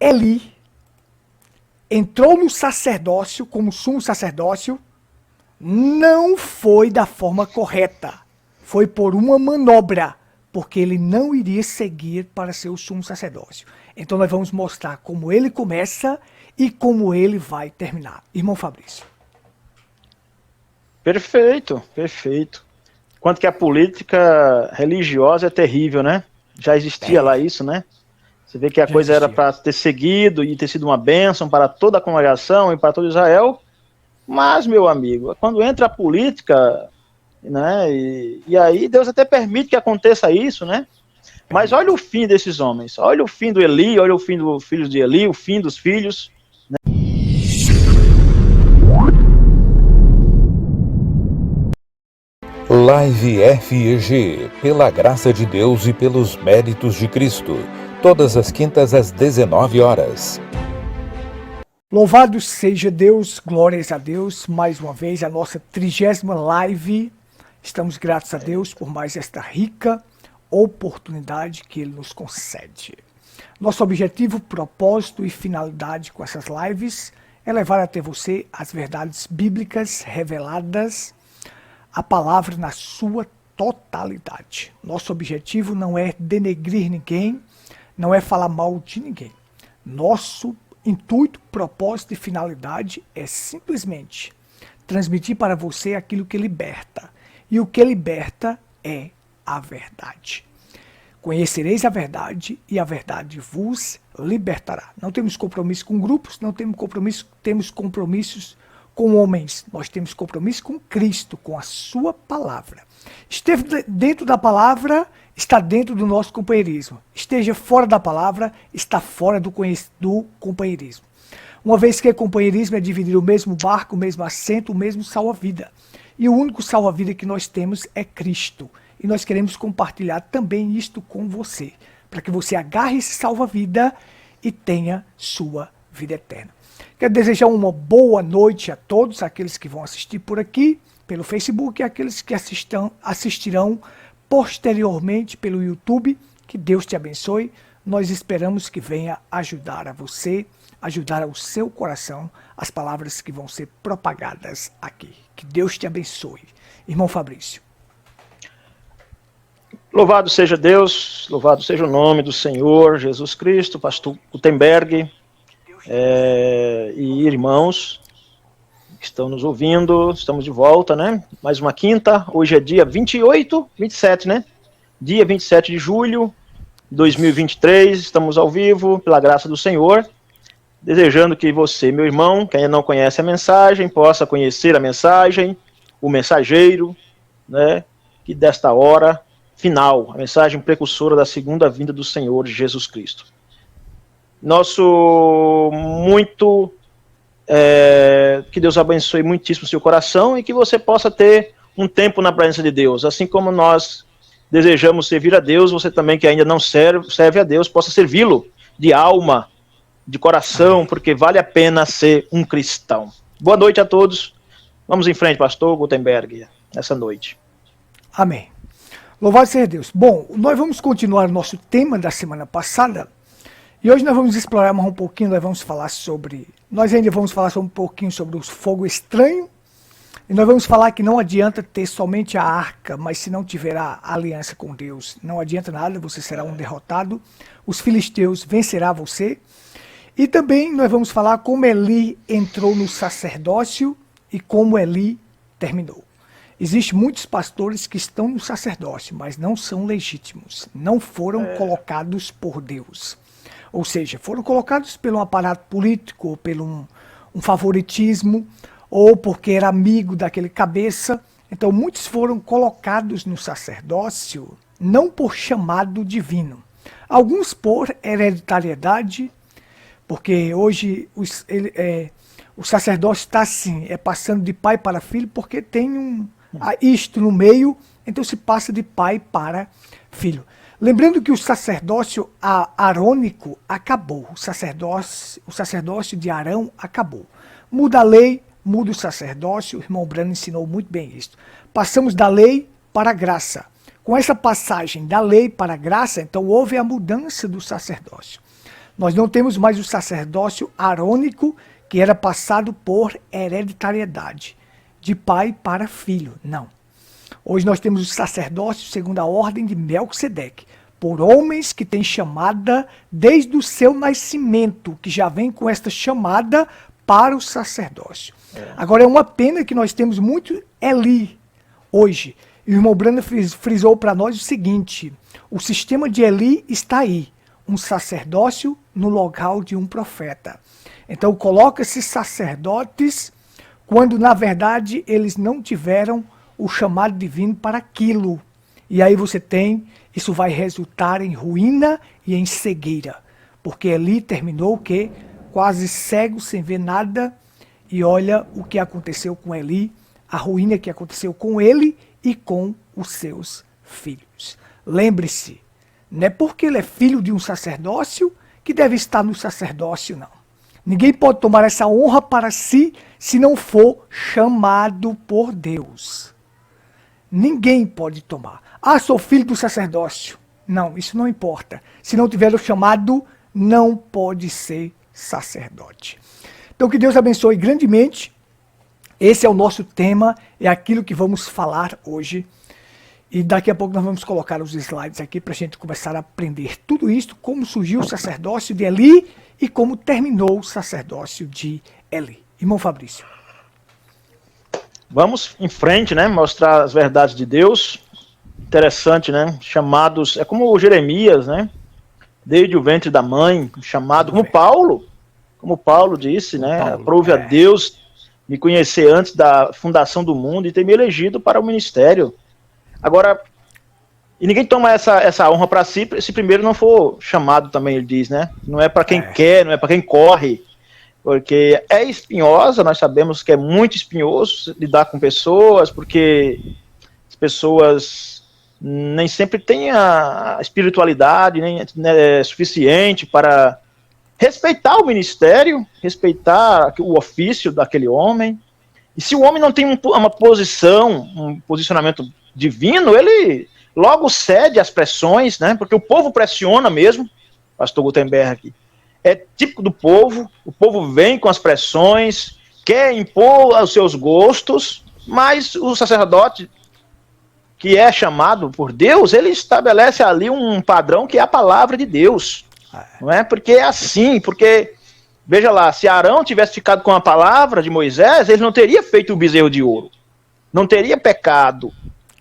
Eli entrou no sacerdócio, como sumo sacerdócio, não foi da forma correta. Foi por uma manobra, porque ele não iria seguir para ser o sumo sacerdócio. Então nós vamos mostrar como ele começa e como ele vai terminar. Irmão Fabrício. Perfeito, perfeito. Quanto que a política religiosa é terrível, né? Já existia lá isso, né? Você vê que a coisa era para ter seguido e ter sido uma bênção para toda a congregação e para todo Israel. Mas, meu amigo, quando entra a política, né? E aí Deus até permite que aconteça isso, né? Mas olha o fim desses homens. Olha o fim do Eli, olha o fim dos filhos de Eli, o fim dos filhos. Live FEG, pela graça de Deus e pelos méritos de Cristo, todas as quintas às 19 horas. Louvado seja Deus, glórias a Deus, mais uma vez a nossa 30ª live. Estamos gratos a Deus por mais esta rica oportunidade que Ele nos concede. Nosso objetivo, propósito e finalidade com essas lives é levar até você as verdades bíblicas reveladas, a palavra na sua totalidade. Nosso objetivo não é denegrir ninguém, não é falar mal de ninguém. Nosso intuito, propósito e finalidade é simplesmente transmitir para você aquilo que liberta. E o que liberta é a verdade. Conhecereis a verdade e a verdade vos libertará. Não temos compromisso com grupos, não temos compromissos com homens. Nós temos compromisso com Cristo, com a sua palavra. Esteve dentro da palavra, está dentro do nosso companheirismo. Esteja fora da palavra, está fora do companheirismo. Uma vez que companheirismo é dividir o mesmo barco, o mesmo assento, o mesmo salva-vida. E o único salva-vida que nós temos é Cristo. E nós queremos compartilhar também isto com você, para que você agarre esse salva-vida e tenha sua vida eterna. Quero desejar uma boa noite a todos, aqueles que vão assistir por aqui, pelo Facebook, e aqueles que assistirão posteriormente pelo YouTube. Que Deus te abençoe. Nós esperamos que venha ajudar a você, ajudar ao seu coração, as palavras que vão ser propagadas aqui. Que Deus te abençoe. Irmão Fabrício. Louvado seja Deus, louvado seja o nome do Senhor Jesus Cristo, pastor Gutenberg e irmãos que estão nos ouvindo. Estamos de volta, né? Mais uma quinta, hoje é dia 27, né? Dia 27 de julho de 2023, estamos ao vivo, pela graça do Senhor, desejando que você, meu irmão, que ainda não conhece a mensagem, possa conhecer a mensagem, o mensageiro, né? Que desta hora final, a mensagem precursora da segunda vinda do Senhor Jesus Cristo. Que Deus abençoe muitíssimo o seu coração e que você possa ter um tempo na presença de Deus. Assim como nós desejamos servir a Deus, você também que ainda não serve a Deus, possa servi-lo de alma, de coração, porque vale a pena ser um cristão. Boa noite a todos. Vamos em frente, pastor Gutenberg, essa noite. Amém. Louvado seja Deus. Bom, nós vamos continuar o nosso tema da semana passada. E hoje nós vamos explorar mais um pouquinho, nós ainda vamos falar um pouquinho sobre o fogo estranho. E nós vamos falar que não adianta ter somente a arca, mas se não tiver a aliança com Deus, não adianta nada, você será um derrotado. Os filisteus vencerá você. E também nós vamos falar como Eli entrou no sacerdócio e como Eli terminou. Existem muitos pastores que estão no sacerdócio, mas não são legítimos, não foram colocados por Deus. Ou seja, foram colocados pelo aparato político, ou pelo um favoritismo, ou porque era amigo daquele cabeça. Então muitos foram colocados no sacerdócio, não por chamado divino. Alguns por hereditariedade, porque hoje o sacerdócio está assim, passando de pai para filho, porque tem isto no meio, então se passa de pai para filho. Lembrando que o sacerdócio arônico acabou, o sacerdócio de Arão acabou. Muda a lei, muda o sacerdócio, o irmão Brano ensinou muito bem isso. Passamos da lei para a graça. Com essa passagem da lei para a graça, então houve a mudança do sacerdócio. Nós não temos mais o sacerdócio arônico que era passado por hereditariedade, de pai para filho. Não. Hoje nós temos o sacerdócio segundo a ordem de Melquisedeque, por homens que têm chamada desde o seu nascimento, que já vem com esta chamada para o sacerdócio. Agora é uma pena que nós temos muito Eli hoje. E o irmão Brando frisou para nós o seguinte: o sistema de Eli está aí, um sacerdócio no local de um profeta. Então coloca-se sacerdotes quando na verdade eles não tiveram o chamado divino para aquilo. E aí isso vai resultar em ruína e em cegueira. Porque Eli terminou o quê? Quase cego, sem ver nada. E olha o que aconteceu com Eli, a ruína que aconteceu com ele e com os seus filhos. Lembre-se, não é porque ele é filho de um sacerdócio que deve estar no sacerdócio, não. Ninguém pode tomar essa honra para si se não for chamado por Deus. Ninguém pode tomar. Ah, sou filho do sacerdócio. Não, isso não importa. Se não tiver o chamado, não pode ser sacerdote. Então que Deus abençoe grandemente. Esse é o nosso tema, é aquilo que vamos falar hoje. E daqui a pouco nós vamos colocar os slides aqui para a gente começar a aprender tudo isso, como surgiu o sacerdócio de Eli e como terminou o sacerdócio de Eli. Irmão Fabrício. Vamos em frente, né? Mostrar as verdades de Deus. Interessante, né? Chamados, é como o Jeremias, né? Desde o ventre da mãe, chamado, como Paulo disse, né? Aprove a Deus me conhecer antes da fundação do mundo e ter me elegido para o ministério. Agora, e ninguém toma essa honra para si se primeiro não for chamado também, ele diz, né? Não é para quem quer, não é para quem corre, porque é espinhosa, nós sabemos que é muito espinhoso lidar com pessoas, porque as pessoas nem sempre têm a espiritualidade nem é suficiente para respeitar o ministério, respeitar o ofício daquele homem. E se o homem não tem uma posição, um posicionamento divino, ele logo cede às pressões, né? Porque o povo pressiona mesmo, pastor Gutenberg aqui. É típico do povo, o povo vem com as pressões, quer impor os seus gostos, mas o sacerdote que é chamado por Deus, ele estabelece ali um padrão que é a palavra de Deus. Não é? Porque é assim, porque, veja lá, se Arão tivesse ficado com a palavra de Moisés, ele não teria feito o bezerro de ouro, não teria pecado.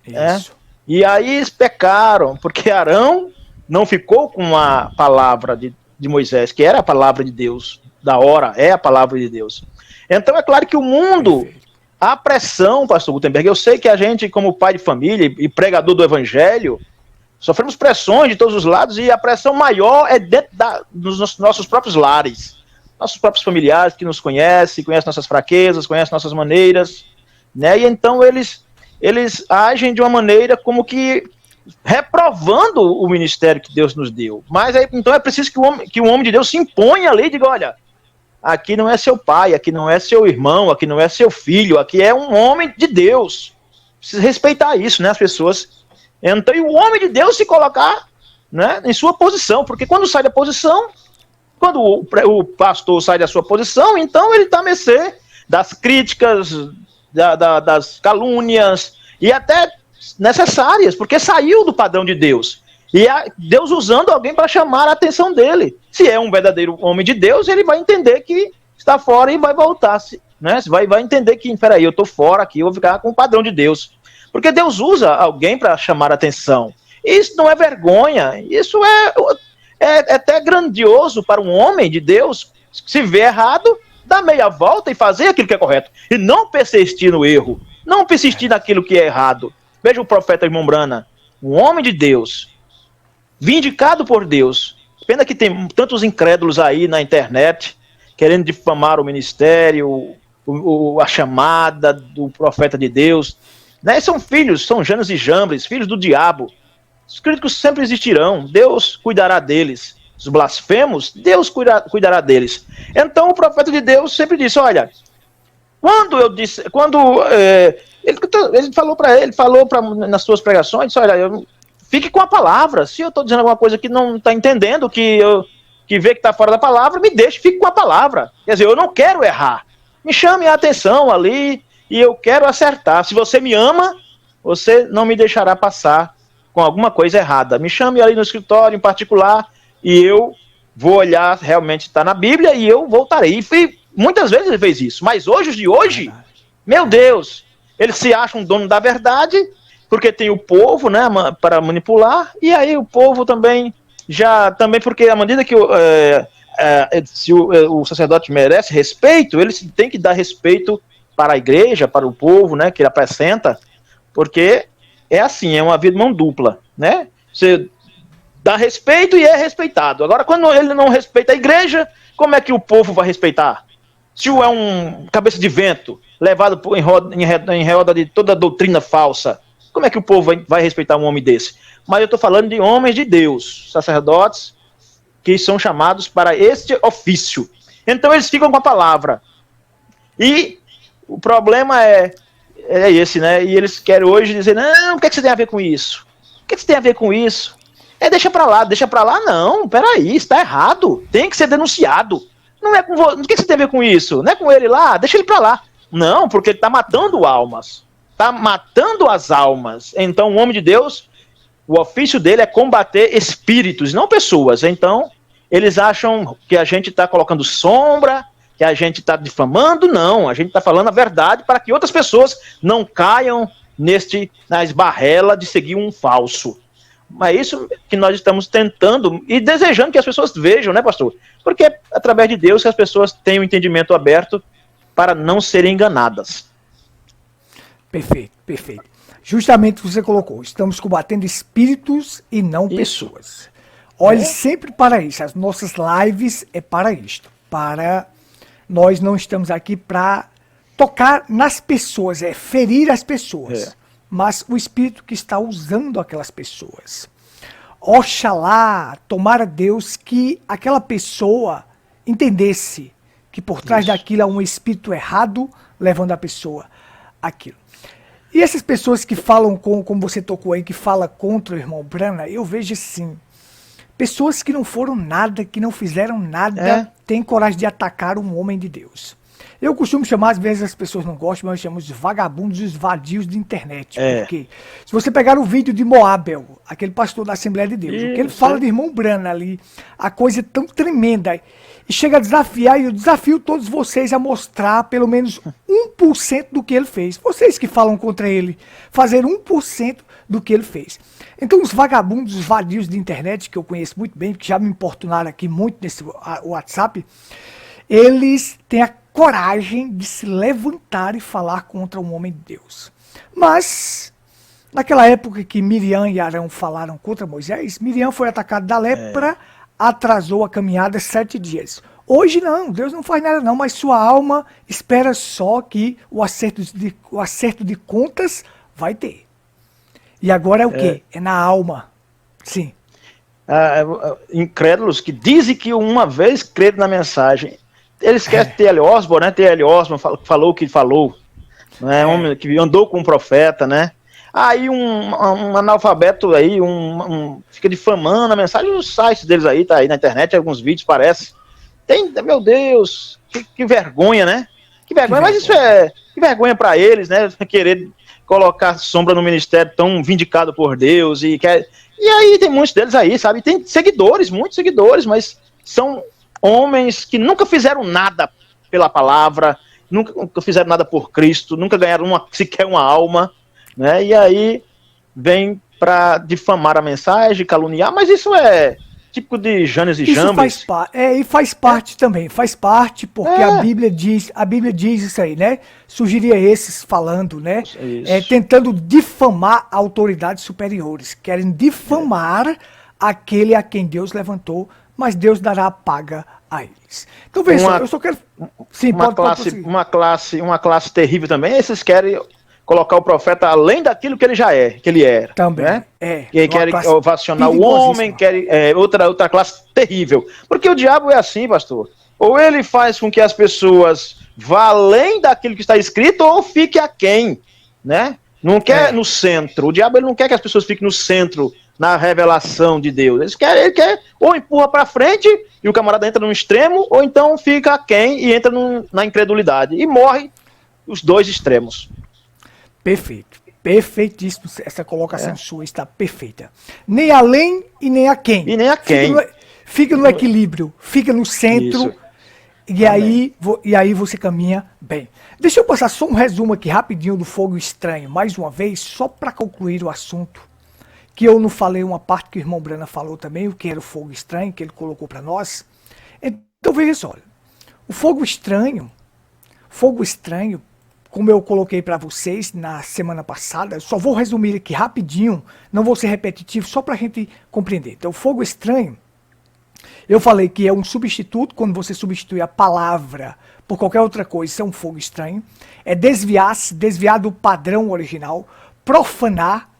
Né? E aí eles pecaram, porque Arão não ficou com a palavra de Moisés, que era a palavra de Deus, da hora, é a palavra de Deus. Então é claro que o mundo, a pressão, pastor Gutenberg, eu sei que a gente, como pai de família e pregador do evangelho, sofremos pressões de todos os lados e a pressão maior é dentro dos nossos próprios lares, nossos próprios familiares que nos conhecem nossas fraquezas, conhecem nossas maneiras, né? E então eles agem de uma maneira como que reprovando o ministério que Deus nos deu. Mas aí, então é preciso que o homem de Deus se imponha ali e diga, olha, aqui não é seu pai, aqui não é seu irmão, aqui não é seu filho, aqui é um homem de Deus. Precisa respeitar isso, né, as pessoas. Então, e o homem de Deus se colocar, né, em sua posição, porque quando sai da posição, quando o pastor sai da sua posição, então ele está a mercê das críticas, das calúnias, e até necessárias, porque saiu do padrão de Deus. E Deus usando alguém para chamar a atenção dele. Se é um verdadeiro homem de Deus, ele vai entender que está fora e vai voltar. Né? Vai entender que, peraí, eu estou fora aqui, eu vou ficar com o padrão de Deus. Porque Deus usa alguém para chamar a atenção. Isso não é vergonha, isso é até grandioso para um homem de Deus, se vê errado, dar meia volta e fazer aquilo que é correto. E não persistir no erro, não persistir naquilo que é errado. Veja o profeta irmão Brana, um homem de Deus, vindicado por Deus. Pena que tem tantos incrédulos aí na internet, querendo difamar o ministério, a chamada do profeta de Deus. Né? São filhos, são Janes e Jambres, filhos do diabo. Os críticos sempre existirão, Deus cuidará deles. Os blasfemos, Deus cuidará deles. Então o profeta de Deus sempre disse, olha, ele falou nas suas pregações, disse, olha, fique com a palavra. Se eu estou dizendo alguma coisa que não está entendendo, que que vê que está fora da palavra, me deixe, fique com a palavra. Quer dizer, eu não quero errar. Me chame a atenção ali e eu quero acertar. Se você me ama, você não me deixará passar com alguma coisa errada. Me chame ali no escritório em particular e eu vou olhar realmente se está na Bíblia e eu voltarei. E muitas vezes ele fez isso, mas hoje, os de hoje, meu Deus, eles se acham dono da verdade, porque tem o povo, né, para manipular, e aí o povo também, porque à medida que se o sacerdote merece respeito, ele tem que dar respeito para a igreja, para o povo, né, que ele apresenta, porque é assim, é uma vida mão dupla, né? Você dá respeito e é respeitado. Agora, quando ele não respeita a igreja, como é que o povo vai respeitar? Se é um cabeça de vento, levado em roda de toda a doutrina falsa, como é que o povo vai respeitar um homem desse? Mas eu estou falando de homens de Deus, sacerdotes, que são chamados para este ofício. Então eles ficam com a palavra. E o problema é esse, né? E eles querem hoje dizer, não, o que você tem a ver com isso? O que você tem a ver com isso? Deixa pra lá, não, peraí, está errado, tem que ser denunciado. Não é com você, o que você tem a ver com isso? Não é com ele lá, deixa ele pra lá. Não, porque ele está matando almas, está matando as almas. Então o homem de Deus, o ofício dele é combater espíritos, não pessoas. Então eles acham que a gente está colocando sombra, que a gente está difamando, não, a gente está falando a verdade para que outras pessoas não caiam na esbarrela de seguir um falso. Mas é isso que nós estamos tentando e desejando que as pessoas vejam, né, pastor? Porque é através de Deus que as pessoas têm o entendimento aberto para não serem enganadas. Perfeito, perfeito. Justamente o que você colocou, estamos combatendo espíritos e não pessoas. Olhe sempre para isso, as nossas lives é para isto, nós não estamos aqui para tocar nas pessoas, ferir as pessoas, mas o espírito que está usando aquelas pessoas. Oxalá, tomara Deus que aquela pessoa entendesse que por trás daquilo há um espírito errado levando a pessoa aquilo. E essas pessoas que falam, como você tocou aí, que fala contra o irmão Brana, eu vejo assim, pessoas que não foram nada, que não fizeram nada, têm coragem de atacar um homem de Deus. Eu costumo chamar, às vezes as pessoas não gostam, mas eu chamo os vagabundos e os vadios de internet. Porque se você pegar o vídeo de Moabel, aquele pastor da Assembleia de Deus, o que ele fala de irmão Brana ali, a coisa é tão tremenda, e chega a desafiar, e eu desafio todos vocês a mostrar pelo menos 1% do que ele fez. Vocês que falam contra ele, fazer 1% do que ele fez. Então os vagabundos, os vadios de internet, que eu conheço muito bem, que já me importunaram aqui muito nesse WhatsApp, eles têm a coragem de se levantar e falar contra um homem de Deus. Mas, naquela época que Miriam e Arão falaram contra Moisés, Miriam foi atacada da lepra, atrasou a caminhada 7 dias. Hoje não, Deus não faz nada não, mas sua alma espera só que o acerto de contas vai ter. E agora é o quê? É na alma. Sim. Incrédulos que dizem que uma vez creram na mensagem. Eles querem T.L. Osborne, né? T.L. Osborne falou o que falou. Né? Homem que andou com um profeta, né? Aí um analfabeto aí, fica difamando a mensagem, os sites deles aí, tá aí na internet, alguns vídeos, parece. Meu Deus, que vergonha, né? Que vergonha, mas isso que vergonha para eles, né? Querer colocar sombra no ministério tão vindicado por Deus e aí tem muitos deles aí, sabe? Tem seguidores, muitos seguidores, mas são homens que nunca fizeram nada pela palavra, nunca fizeram nada por Cristo, nunca ganharam sequer uma alma, né? E aí vem para difamar a mensagem, caluniar, mas isso é típico de Janes e Jambres. E faz parte também, faz parte, porque a Bíblia diz isso aí, né? Surgiria esses falando, né? Tentando difamar autoridades superiores, querem difamar aquele a quem Deus levantou, mas Deus dará a paga a eles. Então veja, eu só quero... Sim, uma classe terrível também, esses querem colocar o profeta além daquilo que ele já é, que ele era. Também, né? E aí querem ovacionar o homem, querem outra classe terrível. Porque o diabo é assim, pastor. Ou ele faz com que as pessoas vá além daquilo que está escrito, ou fique aquém, né? Não quer no centro. O diabo ele não quer que as pessoas fiquem no centro na revelação de Deus. Ele quer ou empurra para frente e o camarada entra no extremo, ou então fica aquém e entra na incredulidade. E morre os dois extremos. Perfeito. Perfeitíssimo. Essa colocação sua está perfeita. Nem além e nem aquém. E nem aquém. Fica no equilíbrio, fica no centro. Isso. E aí você caminha bem. Deixa eu passar só um resumo aqui rapidinho do fogo estranho, mais uma vez, só para concluir o assunto, que eu não falei uma parte que o irmão Brana falou também, o que era o fogo estranho, que ele colocou para nós. Então veja só, o fogo estranho, como eu coloquei para vocês na semana passada, eu só vou resumir aqui rapidinho, não vou ser repetitivo, só para a gente compreender. Então o fogo estranho, eu falei que é um substituto, quando você substitui a palavra por qualquer outra coisa, isso é um fogo estranho. É desviar do padrão original, profanar,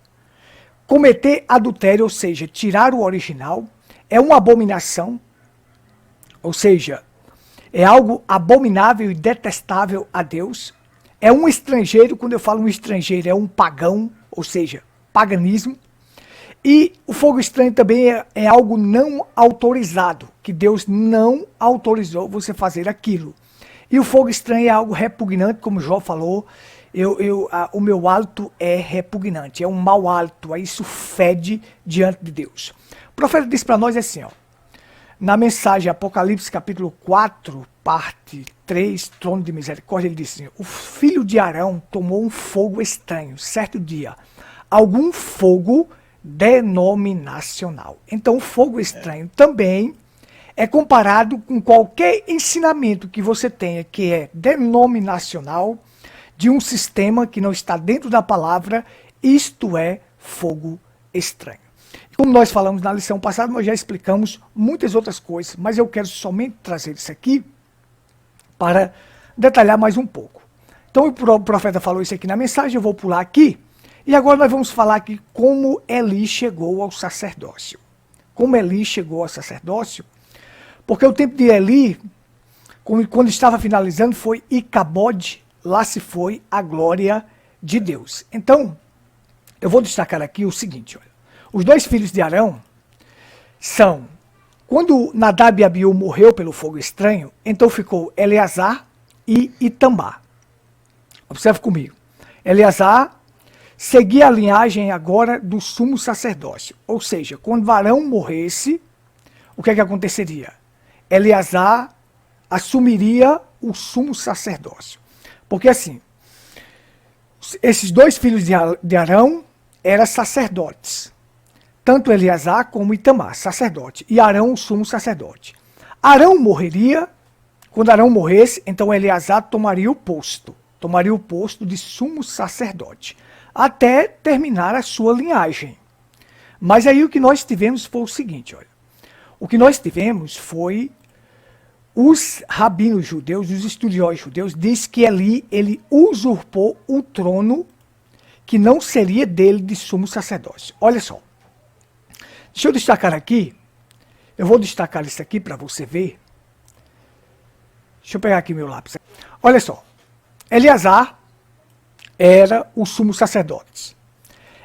cometer adultério, ou seja, tirar o original. É uma abominação, ou seja, é algo abominável e detestável a Deus. É um estrangeiro, quando eu falo um estrangeiro, é um pagão, ou seja, paganismo. E o fogo estranho também é algo não autorizado, que Deus não autorizou você fazer aquilo. E o fogo estranho é algo repugnante, como Jó falou, o meu hálito é repugnante, é um mau hálito, aí isso fede diante de Deus. O profeta disse para nós assim, ó, na mensagem Apocalipse capítulo 4, parte 3, trono de misericórdia, ele disse assim, o filho de Arão tomou um fogo estranho, certo dia, algum fogo denominacional. Então o fogo estranho também é comparado com qualquer ensinamento que você tenha que é denominacional, de um sistema que não está dentro da palavra, isto é fogo estranho. Como nós falamos na lição passada, nós já explicamos muitas outras coisas, mas eu quero somente trazer isso aqui para detalhar mais um pouco. Então o profeta falou isso aqui na mensagem, eu vou pular aqui. E agora nós vamos falar aqui como Eli chegou ao sacerdócio. Como Eli chegou ao sacerdócio, porque o tempo de Eli, quando estava finalizando, foi Icabode, lá se foi a glória de Deus. Então, eu vou destacar aqui o seguinte, olha, os dois filhos de Arão são, quando Nadab e Abiú morreu pelo fogo estranho, então ficou Eleazar e Itamar. Observe comigo. Eleazar seguia a linhagem agora do sumo sacerdócio. Ou seja, quando Arão morresse, o que aconteceria? Eleazar assumiria o sumo sacerdócio. Porque assim, esses dois filhos de Arão eram sacerdotes. Tanto Eleazar como Itamar, sacerdote. E Arão, o sumo sacerdote. Arão morreria, quando Arão morresse, então Eleazar tomaria o posto de sumo sacerdote, até terminar a sua linhagem. Mas aí o que nós tivemos foi o seguinte, olha. O que nós tivemos foi os rabinos judeus, os estudiosos judeus, diz que Eli, ele usurpou o trono que não seria dele de sumo sacerdócio. Olha só. Deixa eu destacar aqui. Eu vou destacar isso aqui para você ver. Deixa eu pegar aqui meu lápis. Olha só. Eleazar era o sumo sacerdote.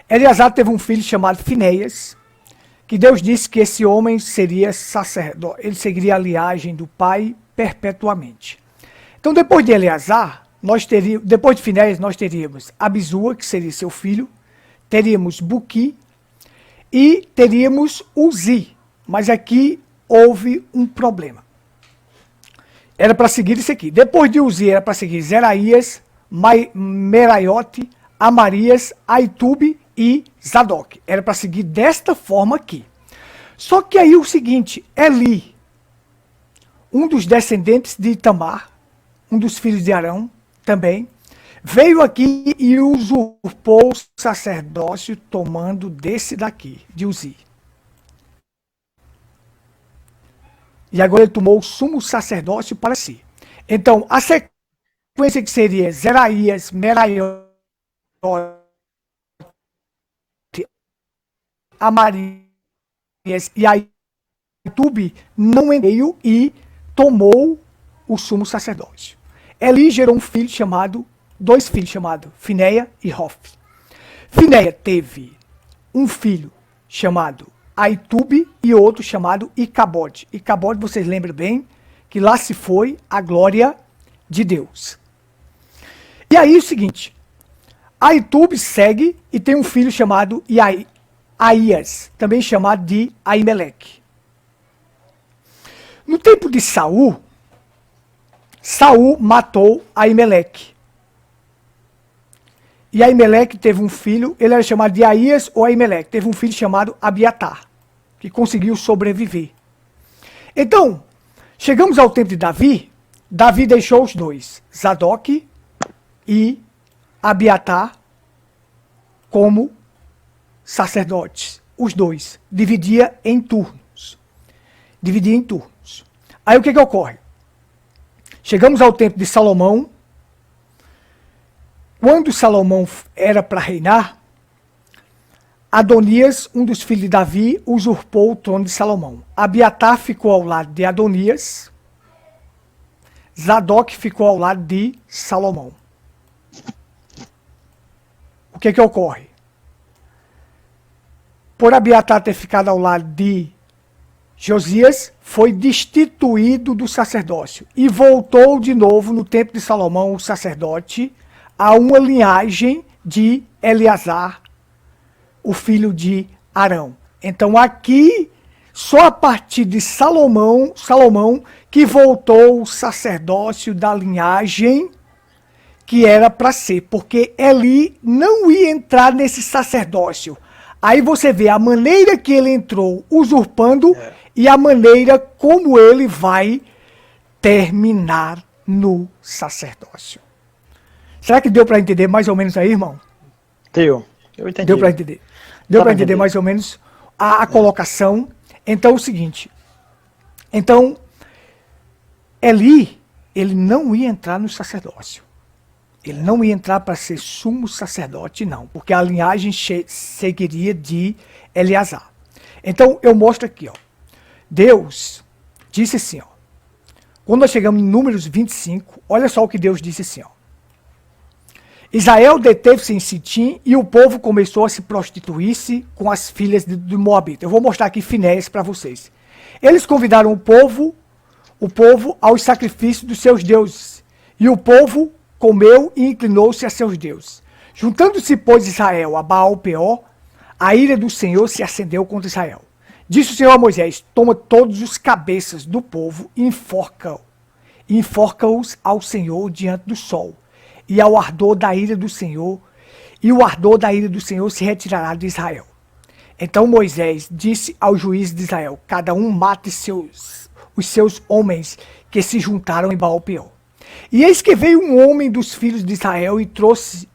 Eleazar teve um filho chamado Finéias, que Deus disse que esse homem seria sacerdote, ele seguiria a linhagem do pai perpetuamente. Então, depois de Eleazar, depois de Finéias, nós teríamos Abisua, que seria seu filho, teríamos Buqui e teríamos Uzi. Mas aqui houve um problema. Era para seguir isso aqui. Depois de Uzi, era para seguir Zeraías, Meraiote, Amarias, Aitube e Zadok. Era para seguir desta forma aqui. Só que aí o seguinte, Eli, um dos descendentes de Itamar, um dos filhos de Arão também, veio aqui e usurpou o sacerdócio tomando desse daqui, de Uzi. E agora ele tomou o sumo sacerdócio para si. Então, a sequência que seria Zeraías, Meraiote, Amarias e Aitube não veio e tomou o sumo sacerdócio. Eli gerou dois filhos chamados Finéia e Hofni. Finéia teve um filho chamado Aitube e outro chamado Icabode. Icabode, vocês lembram bem, que lá se foi a glória de Deus. E aí é o seguinte, Aitube segue e tem um filho chamado Aías, também chamado de Aimeleque. No tempo de Saul, Saul matou Aimeleque. E Aimeleque teve um filho, ele era chamado de Aías ou Aimeleque, teve um filho chamado Abiatar, que conseguiu sobreviver. Então, chegamos ao tempo de Davi, Davi deixou os dois, Zadok e Abiatar, como sacerdotes, os dois, dividia em turnos. Aí o que ocorre? Chegamos ao tempo de Salomão. Quando Salomão era para reinar, Adonias, um dos filhos de Davi, usurpou o trono de Salomão. Abiatar ficou ao lado de Adonias, Zadok ficou ao lado de Salomão. O que ocorre? Por Abiatar ter ficado ao lado de Josias, foi destituído do sacerdócio e voltou de novo no tempo de Salomão, o sacerdote, a uma linhagem de Eleazar, o filho de Arão. Então aqui, só a partir de Salomão que voltou o sacerdócio da linhagem que era para ser, porque Eli não ia entrar nesse sacerdócio. Aí você vê a maneira que ele entrou usurpando e a maneira como ele vai terminar no sacerdócio. Será que deu para entender mais ou menos aí, irmão? Eu entendi. Deu para entender. Deu para entender mais ou menos a colocação. Então, o seguinte. Então, Eli, ele não ia entrar no sacerdócio. Ele não ia entrar para ser sumo sacerdote, não. Porque a linhagem seguiria de Eleazar. Então, eu mostro aqui, ó. Deus disse assim, ó. Quando nós chegamos em Números 25, olha só o que Deus disse assim, ó. Israel deteve-se em Sitim e o povo começou a se prostituir-se com as filhas do Moabita. Eu vou mostrar aqui Finéias para vocês. Eles convidaram o povo aos sacrifícios dos seus deuses. E o povo comeu e inclinou-se a seus deuses. Juntando-se, pois, Israel a Baal-Peor, a ira do Senhor se acendeu contra Israel. Disse o Senhor a Moisés, toma todos os cabeças do povo e enforca-os ao Senhor diante do sol. E ao ardor da ira do Senhor, e o ardor da ira do Senhor se retirará de Israel. Então Moisés disse aos juízes de Israel, cada um mate os seus homens que se juntaram em Baal-Peor. E eis que veio um homem dos filhos de Israel e trouxe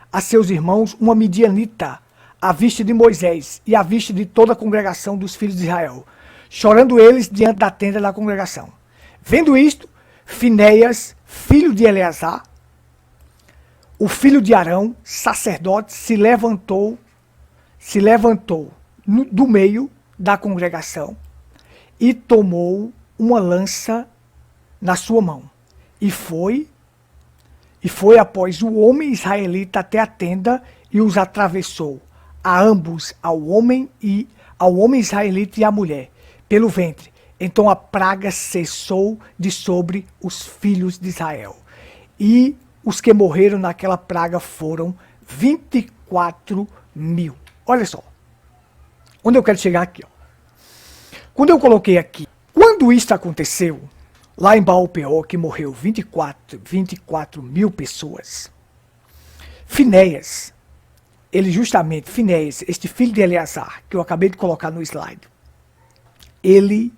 a seus irmãos uma midianita, à vista de Moisés e à vista de toda a congregação dos filhos de Israel, chorando eles diante da tenda da congregação. Vendo isto, Finéias, filho de Eleazar, o filho de Arão, sacerdote, se levantou do meio da congregação e tomou uma lança na sua mão. E foi após o homem israelita até a tenda e os atravessou, a ambos, ao homem israelita e à mulher, pelo ventre. Então a praga cessou de sobre os filhos de Israel. E os que morreram naquela praga foram 24 mil. Olha só. Onde eu quero chegar aqui? Ó. Quando eu coloquei aqui, quando isso aconteceu, lá em Baal-Peor, que morreu 24 mil pessoas, Finéias, Finéias, este filho de Eleazar, que eu acabei de colocar no slide, ele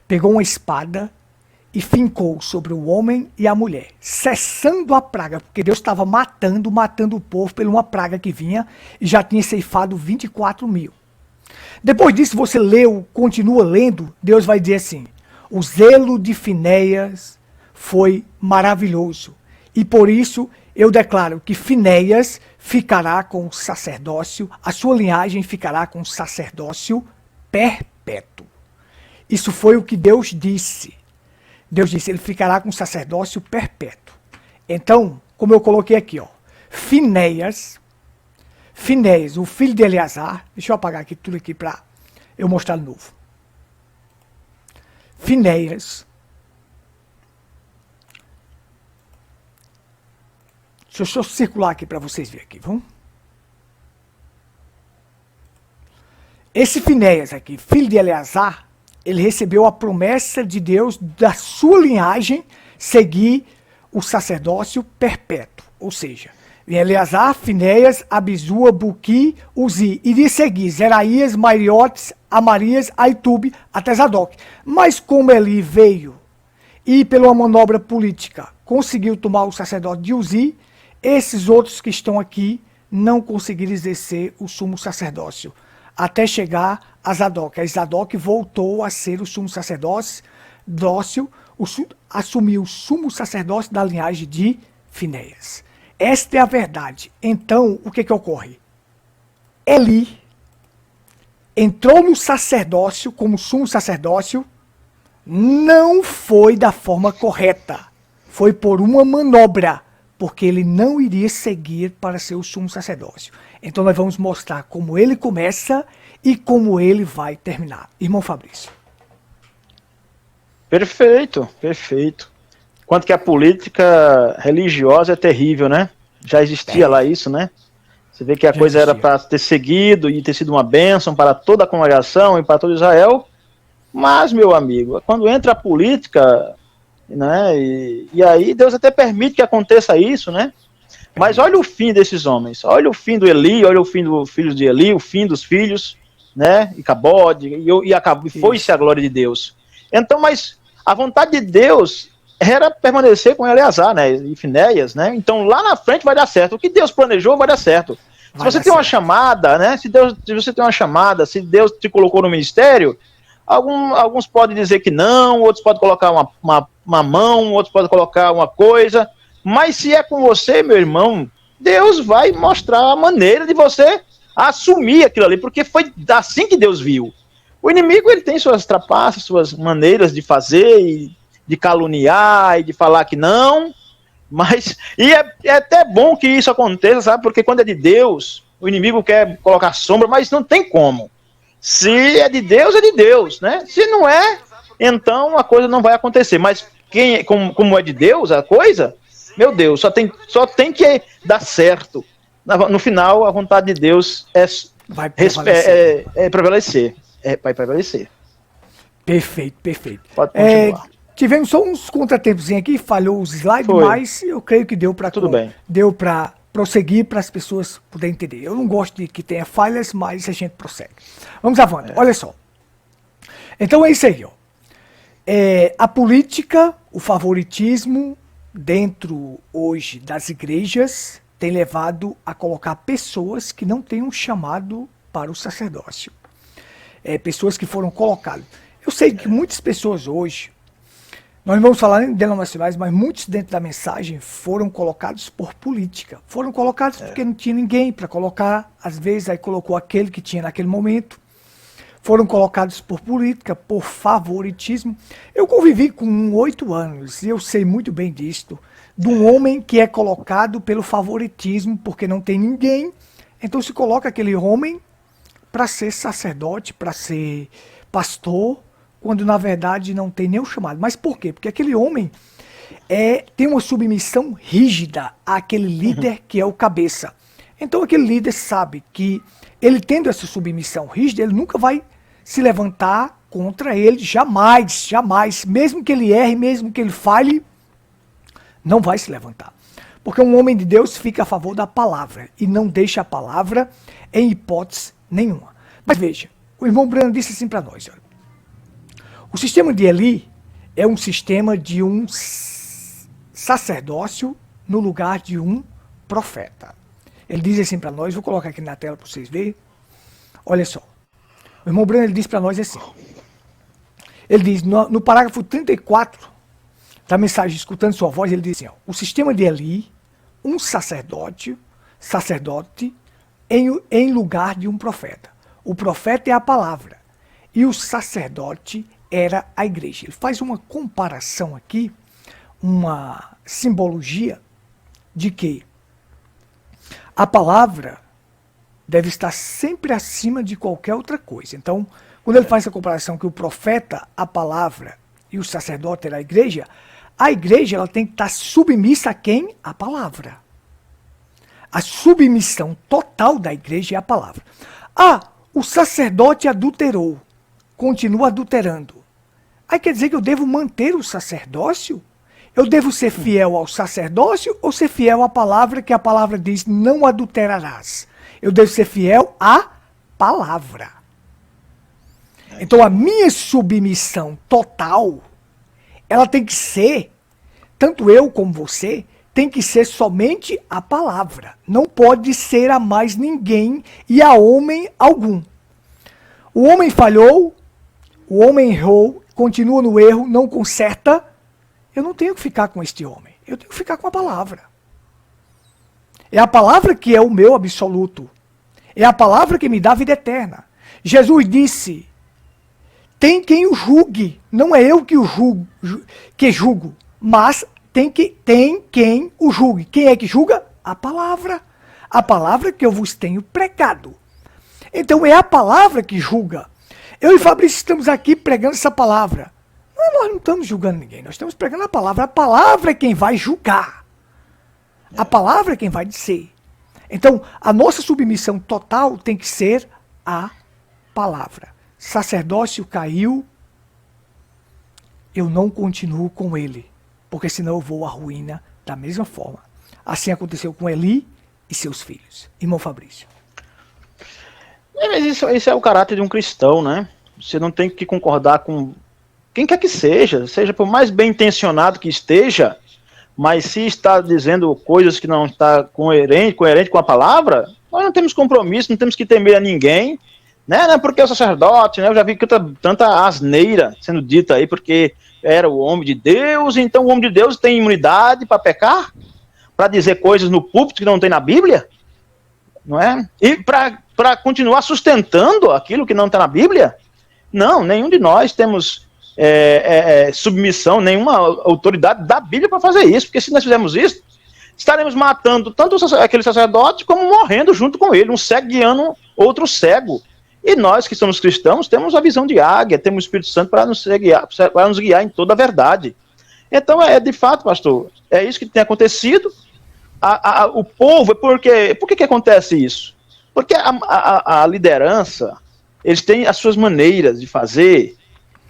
pegou uma espada e fincou sobre o homem e a mulher, cessando a praga, porque Deus estava matando o povo por uma praga que vinha e já tinha ceifado 24 mil. Depois disso, você continua lendo, Deus vai dizer assim, o zelo de Finéias foi maravilhoso, e por isso eu declaro que Finéias ficará com o sacerdócio, a sua linhagem ficará com o sacerdócio perpétuo. Isso foi o que Deus disse. Deus disse, ele ficará com sacerdócio perpétuo. Então, como eu coloquei aqui, ó, Finéias Finéias, o filho de Eleazar, deixa eu apagar aqui tudo aqui para eu mostrar de novo. Finéias, deixa eu só circular aqui para vocês verem aqui, vamos? Esse Finéias aqui, filho de Eleazar, ele recebeu a promessa de Deus da sua linhagem seguir o sacerdócio perpétuo, ou seja, Eleazar, Finéias, Abisua, Buqui, Uzi, iria seguir Zeraías, Mariotes, Amarias, Aitube, até Zadok. Mas como ele veio e pela manobra política conseguiu tomar o sacerdócio de Uzi, esses outros que estão aqui não conseguiram exercer o sumo sacerdócio, até chegar a Zadok. Aí Zadok voltou a ser o sumo sacerdócio, assumiu o sumo sacerdócio da linhagem de Finéias. Esta é a verdade. Então, o que ocorre? Eli entrou no sacerdócio, como sumo sacerdócio, não foi da forma correta. Foi por uma manobra, porque ele não iria seguir para ser o sumo sacerdócio. Então, nós vamos mostrar como ele começa e como ele vai terminar. Irmão Fabrício. Perfeito, perfeito. Quanto que a política religiosa é terrível, né? Já existia lá isso, né? Você vê que a coisa era para ter seguido e ter sido uma bênção para toda a congregação e para todo Israel. Mas, meu amigo, quando entra a política, né? E aí Deus até permite que aconteça isso, né? Mas olha o fim desses homens. Olha o fim do Eli, olha o fim dos filhos de Eli, o fim dos filhos, né? E Cabode, e foi-se a glória de Deus. Então, mas a vontade de Deus era permanecer com Eleazar, né, e Finéias, né, então lá na frente vai dar certo, o que Deus planejou vai dar certo. Se você tem uma chamada, né, se você tem uma chamada, se Deus te colocou no ministério, alguns podem dizer que não, outros podem colocar uma mão, outros podem colocar uma coisa, mas se é com você, meu irmão, Deus vai mostrar a maneira de você assumir aquilo ali, porque foi assim que Deus viu. O inimigo, ele tem suas trapaças, suas maneiras de fazer e de caluniar e de falar que não, mas é até bom que isso aconteça, sabe? Porque quando é de Deus, o inimigo quer colocar sombra, mas não tem como. Se é de Deus, né? Se não é, então a coisa não vai acontecer. Mas como é de Deus a coisa, meu Deus, só tem que dar certo. No final, a vontade de Deus vai prevalecer. Vai prevalecer. Perfeito, perfeito. Pode continuar. Tivemos só uns contratempos aqui, falhou os slides, mas eu creio que deu para prosseguir para as pessoas poderem entender. Eu não gosto de que tenha falhas, mas a gente prossegue. Vamos avante, olha só. Então é isso aí, ó. A política, o favoritismo dentro hoje das igrejas tem levado a colocar pessoas que não têm um chamado para o sacerdócio. Pessoas que foram colocadas. Eu sei que muitas pessoas hoje, nós não vamos falar em denominacionais, mas muitos dentro da mensagem foram colocados por política. Foram colocados porque não tinha ninguém para colocar. Às vezes aí colocou aquele que tinha naquele momento. Foram colocados por política, por favoritismo. Eu convivi com 8 anos e eu sei muito bem disto. De um homem que é colocado pelo favoritismo porque não tem ninguém. Então se coloca aquele homem para ser sacerdote, para ser pastor, quando na verdade não tem nenhum chamado. Mas por quê? Porque aquele homem tem uma submissão rígida àquele líder que é o cabeça. Então aquele líder sabe que ele tendo essa submissão rígida, ele nunca vai se levantar contra ele, jamais, jamais. Mesmo que ele erre, mesmo que ele falhe, não vai se levantar. Porque um homem de Deus fica a favor da palavra e não deixa a palavra em hipótese nenhuma. Mas veja, o irmão Brando disse assim para nós, olha. O sistema de Eli é um sistema de um sacerdócio no lugar de um profeta. Ele diz assim para nós, vou colocar aqui na tela para vocês verem. Olha só. O irmão Breno diz para nós assim. Ele diz, no parágrafo 34 da mensagem Escutando Sua Voz, ele diz assim, ó, o sistema de Eli, um sacerdote em lugar de um profeta. O profeta é a palavra e o sacerdote era a igreja. Ele faz uma comparação aqui, uma simbologia de que a palavra deve estar sempre acima de qualquer outra coisa. Então, quando ele faz essa comparação que o profeta, a palavra, e o sacerdote era a igreja ela tem que estar submissa a quem? A palavra. A submissão total da igreja é a palavra. O sacerdote adulterou, continua adulterando. Aí quer dizer que eu devo manter o sacerdócio? Eu devo ser fiel ao sacerdócio ou ser fiel à palavra, que a palavra diz, não adulterarás? Eu devo ser fiel à palavra. Então a minha submissão total, ela tem que ser, tanto eu como você, tem que ser somente a palavra. Não pode ser a mais ninguém e a homem algum. O homem falhou, o homem errou, continua no erro, não conserta. Eu não tenho que ficar com este homem. Eu tenho que ficar com a palavra. É a palavra que é o meu absoluto. É a palavra que me dá vida eterna. Jesus disse, tem quem o julgue. Não é eu que o julgo, mas tem quem o julgue. Quem é que julga? A palavra. A palavra que eu vos tenho pregado. Então é a palavra que julga. Eu e Fabrício estamos aqui pregando essa palavra. Nós não estamos julgando ninguém, nós estamos pregando a palavra. A palavra é quem vai julgar. A palavra é quem vai dizer. Então, a nossa submissão total tem que ser a palavra. Sacerdócio caiu, eu não continuo com ele, porque senão eu vou à ruína da mesma forma. Assim aconteceu com Eli e seus filhos. Irmão Fabrício. Mas isso é o caráter de um cristão, né? Você não tem que concordar com quem quer que seja por mais bem intencionado que esteja, mas se está dizendo coisas que não está coerente com a palavra, nós não temos compromisso, não temos que temer a ninguém, né? Não é porque o sacerdote, né? Eu já vi tanta asneira sendo dita aí, porque era o homem de Deus, então o homem de Deus tem imunidade para pecar, para dizer coisas no púlpito que não tem na Bíblia, não é? E para continuar sustentando aquilo que não está na Bíblia? Não, nenhum de nós temos submissão, nenhuma autoridade da Bíblia para fazer isso, porque se nós fizermos isso, estaremos matando tanto aquele sacerdote como morrendo junto com ele, um cego guiando outro cego. E nós que somos cristãos temos a visão de águia, temos o Espírito Santo para nos guiar em toda a verdade. Então, de fato, pastor, é isso que tem acontecido. O povo, por que acontece isso? Porque a liderança, eles têm as suas maneiras de fazer,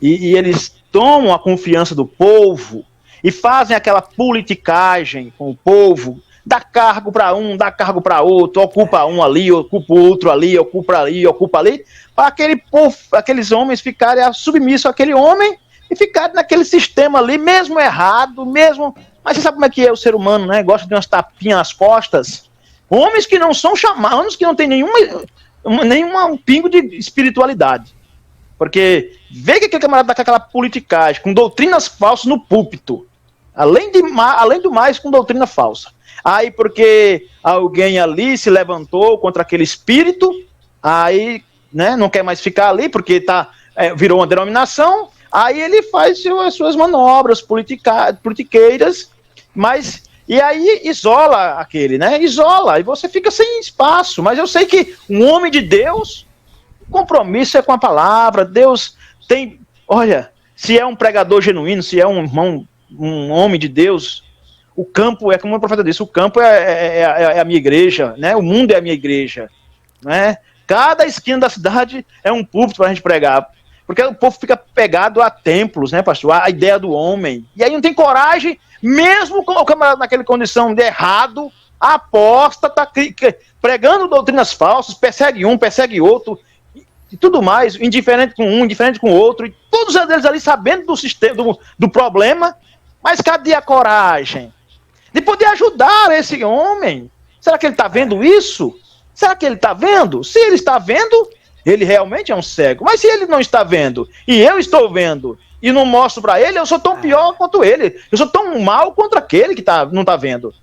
e eles tomam a confiança do povo e fazem aquela politicagem com o povo, dá cargo para um, dá cargo para outro, ocupa um ali, ocupa o outro ali, ocupa ali, para aquele povo, aqueles homens ficarem submissos àquele homem e ficarem naquele sistema ali, mesmo errado, mesmo... Mas você sabe como é que é o ser humano, né? Gosta de umas tapinhas nas costas. Homens que não são chamados, que não tem nenhum pingo de espiritualidade. Porque vê que aquele camarada dá com aquela politicagem, com doutrinas falsas no púlpito. Além do mais, com doutrina falsa. Aí porque alguém ali se levantou contra aquele espírito, aí, né, não quer mais ficar ali, porque virou uma denominação, aí ele faz as suas manobras politiqueiras, mas... E aí isola aquele, né? Isola, e você fica sem espaço. Mas eu sei que um homem de Deus, o compromisso é com a palavra. Deus tem... Olha, se é um pregador genuíno, se é um irmão, um homem de Deus, o campo é, como o profeta disse, o campo é a minha igreja, né? O mundo é a minha igreja, né? Cada esquina da cidade é um púlpito para a gente pregar. Porque o povo fica pegado a templos, né, pastor? A ideia do homem. E aí não tem coragem, mesmo com o camarada naquela condição de errado, aposta, tá pregando doutrinas falsas, persegue um, persegue outro, e tudo mais, indiferente com um, indiferente com o outro, e todos eles ali sabendo do sistema, do problema, mas cadê a coragem de poder ajudar esse homem? Será que ele está vendo isso? Será que ele está vendo? Se ele está vendo... Ele realmente é um cego. Mas se ele não está vendo, e eu estou vendo, e não mostro para ele, eu sou tão pior quanto ele. Eu sou tão mal contra aquele que não está vendo.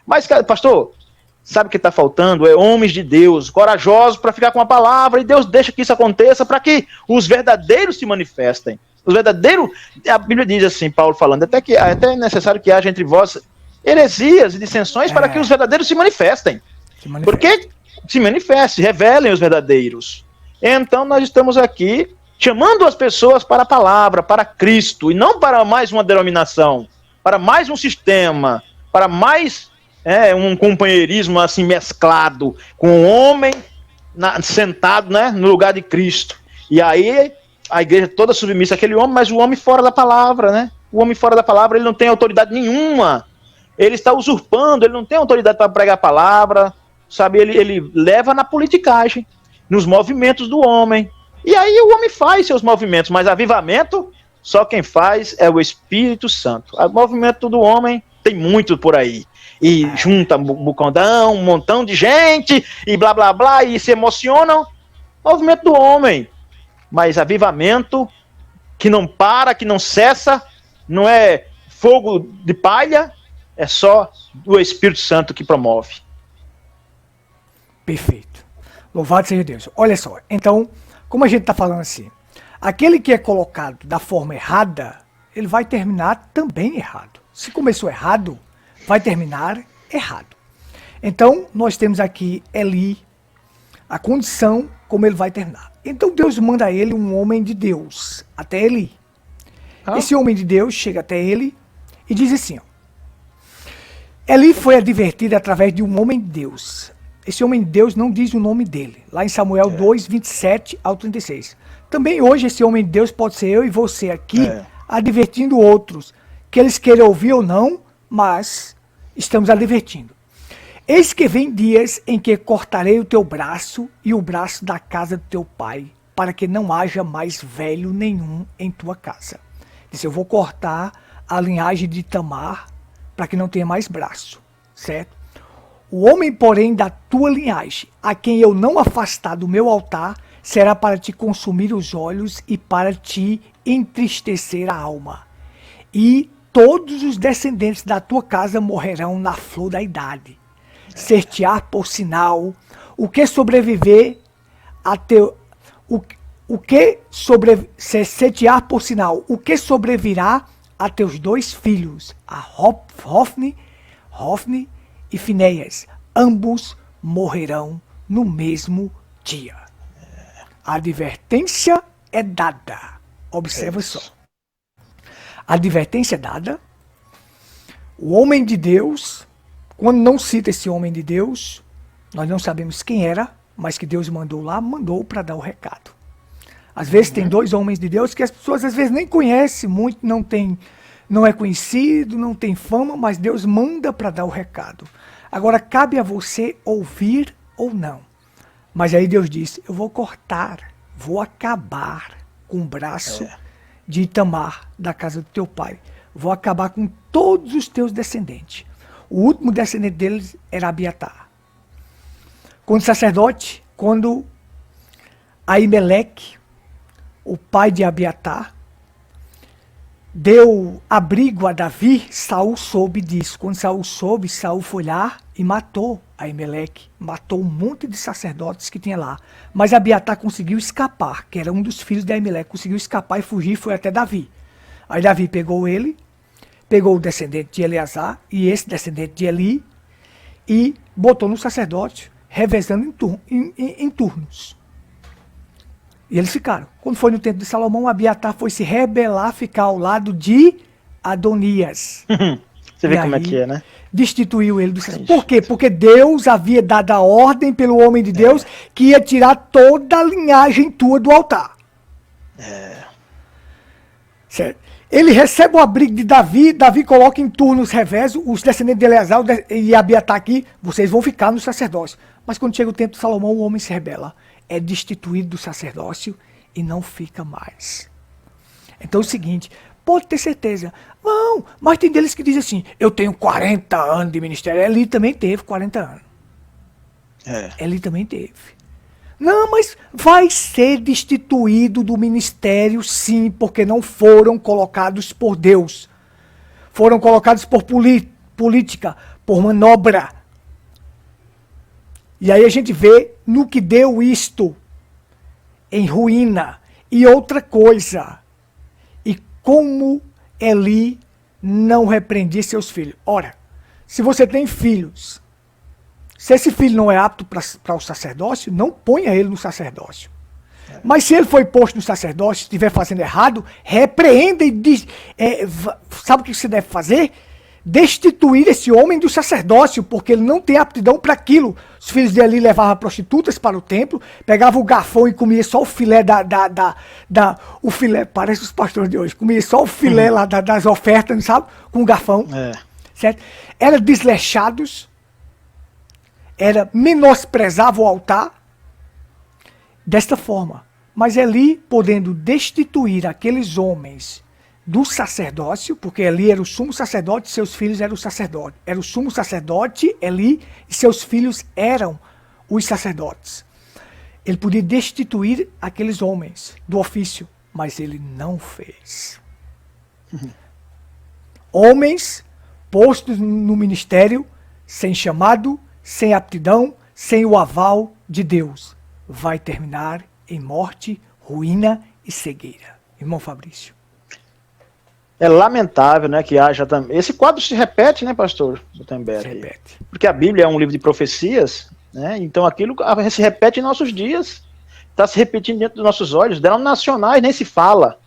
Mas, pastor, sabe o que está faltando? É homens de Deus, corajosos para ficar com a palavra, e Deus deixa que isso aconteça para que os verdadeiros se manifestem. Os verdadeiros, a Bíblia diz assim, Paulo falando, até é necessário que haja entre vós heresias e dissensões para que os verdadeiros se manifestem. Porque se manifestem, revelem os verdadeiros. Então nós estamos aqui chamando as pessoas para a palavra, para Cristo, e não para mais uma denominação, para mais um sistema, para mais um companheirismo assim mesclado com o homem sentado, né, no lugar de Cristo. E aí a igreja toda submissa àquele homem, mas o homem fora da palavra, né? O homem fora da palavra, ele não tem autoridade nenhuma. Ele está usurpando, ele não tem autoridade para pregar a palavra, sabe? Ele leva na politicagem, nos movimentos do homem. E aí o homem faz seus movimentos, mas avivamento, só quem faz é o Espírito Santo. O movimento do homem tem muito por aí. E junta bucondão, um montão de gente, e blá blá blá, e se emocionam. Movimento do homem. Mas avivamento que não para, que não cessa, não é fogo de palha, é só o Espírito Santo que promove. Perfeito. Louvado seja Deus. Olha só, então, como a gente está falando assim, aquele que é colocado da forma errada, ele vai terminar também errado. Se começou errado, vai terminar errado. Então, nós temos aqui Eli, a condição como ele vai terminar. Então, Deus manda a ele um homem de Deus, até Eli. Esse homem de Deus chega até ele e diz assim, ó, Eli foi advertido através de um homem de Deus. Esse homem de Deus não diz o nome dele. Lá em Samuel 2, 27 ao 36. Também hoje esse homem de Deus pode ser eu e você aqui, advertindo outros, que eles queiram ouvir ou não, mas estamos advertindo. Eis que vem dias em que cortarei o teu braço e o braço da casa do teu pai, para que não haja mais velho nenhum em tua casa. Disse, eu vou cortar a linhagem de Tamar, para que não tenha mais braço, certo? O homem, porém, da tua linhagem, a quem eu não afastar do meu altar, será para te consumir os olhos e para te entristecer a alma. E todos os descendentes da tua casa morrerão na flor da idade. Ser-te-á por sinal, o que sobreviver a teu... Ser-te-á por sinal, o que sobrevirá a teus dois filhos, a Hofni e Finéias, ambos morrerão no mesmo dia. A advertência é dada. Observa só. A advertência é dada. O homem de Deus, quando não cita esse homem de Deus, nós não sabemos quem era, mas que Deus mandou lá, mandou para dar o recado. Às vezes tem dois homens de Deus que as pessoas às vezes nem conhecem muito, não é conhecido, não tem fama, mas Deus manda para dar o recado. Agora cabe a você ouvir ou não. Mas aí Deus disse, eu vou cortar, vou acabar com o braço de Itamar, da casa do teu pai. Vou acabar com todos os teus descendentes. O último descendente deles era Abiatar. Quando Aimeleque, o pai de Abiatar, deu abrigo a Davi, Saul soube disso. Quando Saul soube, Saul foi lá e matou Aimeleque, matou um monte de sacerdotes que tinha lá. Mas Abiatar conseguiu escapar, que era um dos filhos de Aimeleque, conseguiu escapar e fugir, foi até Davi. Aí Davi pegou ele, pegou o descendente de Eleazar e esse descendente de Eli e botou no sacerdote, revezando em turnos. E eles ficaram. Quando foi no tempo de Salomão, Abiatar foi se rebelar, ficar ao lado de Adonias. Você vê como é que é, né? Destituiu ele do sacerdote. Por quê? Porque Deus havia dado a ordem pelo homem de Deus que ia tirar toda a linhagem tua do altar. Certo? Ele recebe o abrigo de Davi, Davi coloca em turnos revezos, os descendentes de Eleazar e Abiatar aqui, vocês vão ficar no sacerdócio. Mas quando chega o tempo de Salomão, o homem se rebela. É destituído do sacerdócio e não fica mais. Então é o seguinte, pode ter certeza, não, mas tem deles que dizem assim, eu tenho 40 anos de ministério. Eli também teve 40 anos. Eli também teve. Não, mas vai ser destituído do ministério sim, porque não foram colocados por Deus. Foram colocados por política, por manobra. E aí a gente vê no que deu isto em ruína. E outra coisa, e como Eli não repreendia seus filhos. Ora, se você tem filhos, Se esse filho não é apto para o sacerdócio, não ponha ele no sacerdócio. Mas se ele foi posto no sacerdócio, estiver fazendo errado, repreenda e diz, sabe o que você deve fazer? Destituir esse homem do sacerdócio, porque ele não tem aptidão para aquilo. Os filhos dele levavam prostitutas para o templo, pegavam o garfão e comia só o filé o filé, parece os pastores de hoje, comia só o filé lá das ofertas, sabe? Com o garfão. Certo? Eram desleixados, menosprezava o altar, desta forma. Mas Eli, podendo destituir aqueles homens do sacerdócio, porque Eli era o sumo sacerdote e seus filhos eram o sacerdote. Era o sumo sacerdote, Eli, e seus filhos eram os sacerdotes. Ele podia destituir aqueles homens do ofício, mas ele não fez. Homens postos no ministério, sem chamado, sem aptidão, sem o aval de Deus, vai terminar em morte, ruína e cegueira. Irmão Fabrício. É lamentável, né, que haja também. Esse quadro se repete, né, pastor Gutenberg? Se repete. Porque a Bíblia é um livro de profecias, né? Então aquilo se repete em nossos dias. Está se repetindo dentro dos nossos olhos. Denominacionais nem se fala,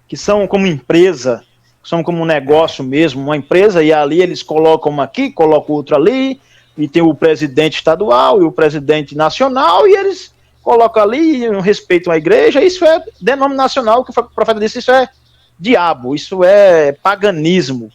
que são como empresa, são como um negócio mesmo, uma empresa, e ali eles colocam uma aqui, colocam outra ali, e tem o presidente estadual e o presidente nacional, e eles colocam ali e respeitam a igreja. Isso é denominacional, que o profeta disse, isso é diabo, isso é paganismo.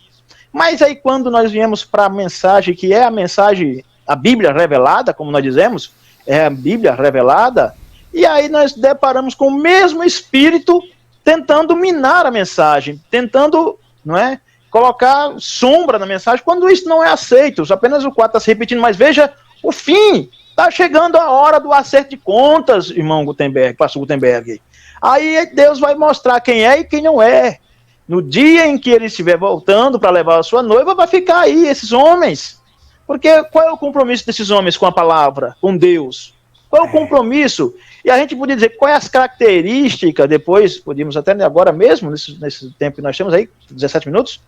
Mas aí quando nós viemos para a mensagem, que é a mensagem, a Bíblia revelada, como nós dizemos, é a Bíblia revelada, e aí nós deparamos com o mesmo espírito tentando minar a mensagem, tentando, não é, colocar sombra na mensagem, quando isso não é aceito. Apenas o 4 está se repetindo, mas veja o fim. Está chegando a hora do acerto de contas, irmão Gutenberg, pastor Gutenberg. Aí Deus vai mostrar quem é e quem não é. No dia em que ele estiver voltando para levar a sua noiva, vai ficar aí esses homens. Porque qual é o compromisso desses homens com a palavra, com Deus? Qual é o compromisso? E a gente podia dizer qual é as características, depois, podíamos até agora mesmo, nesse tempo que nós temos aí, 17 minutos,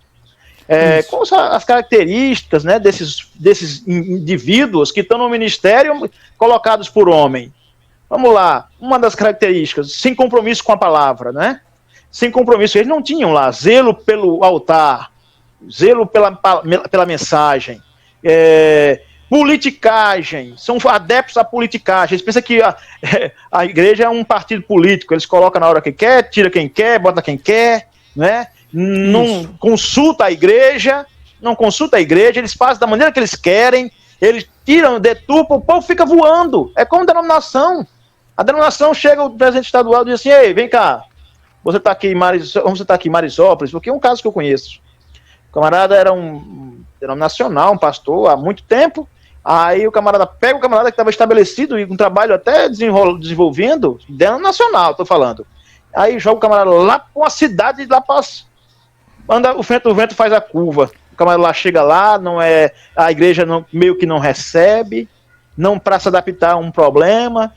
quais são as características, né, desses indivíduos que estão no ministério colocados por homem? Vamos lá, uma das características, sem compromisso com a palavra, né? Sem compromisso, eles não tinham lá zelo pelo altar, zelo pela mensagem, politicagem, são adeptos à politicagem. Eles pensam que a igreja é um partido político, eles colocam na hora que quer, tira quem quer, bota quem quer, né? Não consulta a igreja, eles fazem da maneira que eles querem, eles tiram, deturpam, o povo fica voando. É como denominação. A denominação chega, o presidente estadual diz assim: ei, vem cá, você está aqui em Marisópolis, porque é um caso que eu conheço. O camarada era um denominacional, um pastor, há muito tempo. Aí o camarada pega o camarada que estava estabelecido e com um trabalho até desenvolvendo, denominacional, estou falando. Aí joga o camarada lá para uma cidade, lá para... o vento faz a curva. O camarada lá chega lá, a igreja meio que não recebe, não para se adaptar a um problema,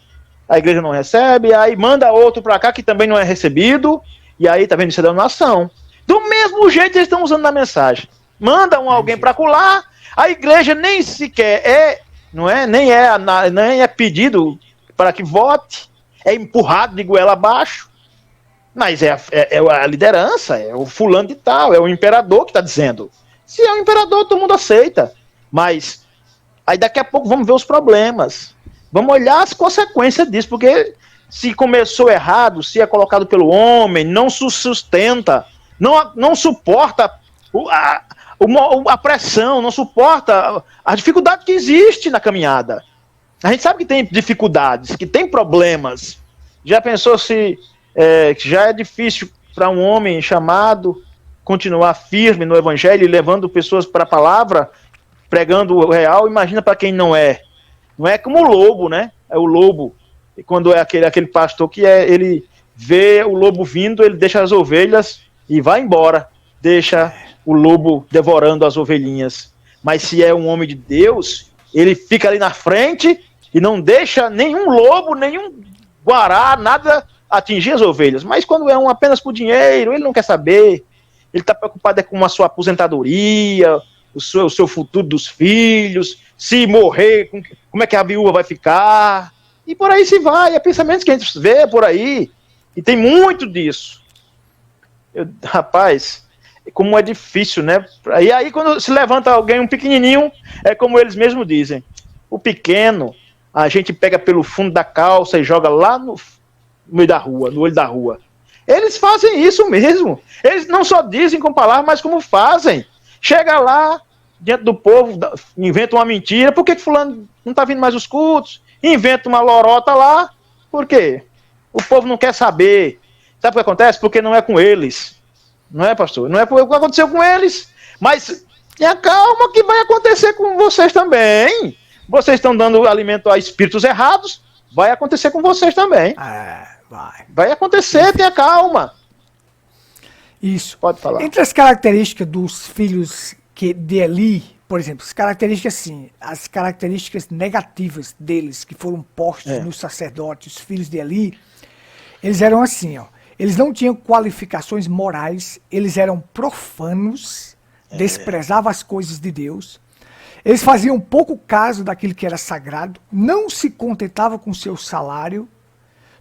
a igreja não recebe, aí manda outro para cá que também não é recebido, e aí tá vendo isso é denominação. Do mesmo jeito eles estão usando na mensagem. Mandam alguém para colar, a igreja nem sequer nem é pedido para que vote, é empurrado de goela abaixo. Mas é a liderança, é o fulano de tal, é o imperador que está dizendo. Se é o imperador, todo mundo aceita. Mas aí daqui a pouco vamos ver os problemas. Vamos olhar as consequências disso, porque se começou errado, se é colocado pelo homem, não sustenta, não suporta a pressão, não suporta a dificuldade que existe na caminhada. A gente sabe que tem dificuldades, que tem problemas. Já pensou se já é difícil para um homem chamado continuar firme no evangelho e levando pessoas para a palavra, pregando o real? Imagina para quem não é. Não é como o lobo, né? É o lobo. E quando é aquele pastor que ele vê o lobo vindo, ele deixa as ovelhas e vai embora. Deixa o lobo devorando as ovelhinhas. Mas se é um homem de Deus, ele fica ali na frente e não deixa nenhum lobo, nenhum guará, nada atingir as ovelhas. Mas quando é apenas por dinheiro, ele não quer saber. Ele está preocupado com a sua aposentadoria, o seu futuro dos filhos, se morrer, como é que a viúva vai ficar, e por aí se vai, é pensamentos que a gente vê por aí, e tem muito disso. Rapaz, como é difícil, né? E aí quando se levanta alguém, um pequenininho, é como eles mesmos dizem, o pequeno, a gente pega pelo fundo da calça e joga lá no meio da rua, no olho da rua. Eles fazem isso mesmo. Eles não só dizem com palavras, mas como fazem. Chega lá, diante do povo, inventa uma mentira. Por que fulano não está vindo mais os cultos? Inventa uma lorota lá. Por quê? O povo não quer saber. Sabe o que acontece? Porque não é com eles. Não é, pastor? Não é o que aconteceu com eles. Mas tenha calma que vai acontecer com vocês também. Vocês estão dando alimento a espíritos errados, vai acontecer com vocês também. Vai acontecer, tenha calma. Isso. Pode falar. Entre as características dos filhos de Eli, por exemplo, as características assim, as características negativas deles que foram postos nos sacerdotes, os filhos de Eli, eles eram assim, ó. Eles não tinham qualificações morais, eles eram profanos, desprezavam as coisas de Deus. Eles faziam pouco caso daquilo que era sagrado, não se contentavam com seu salário,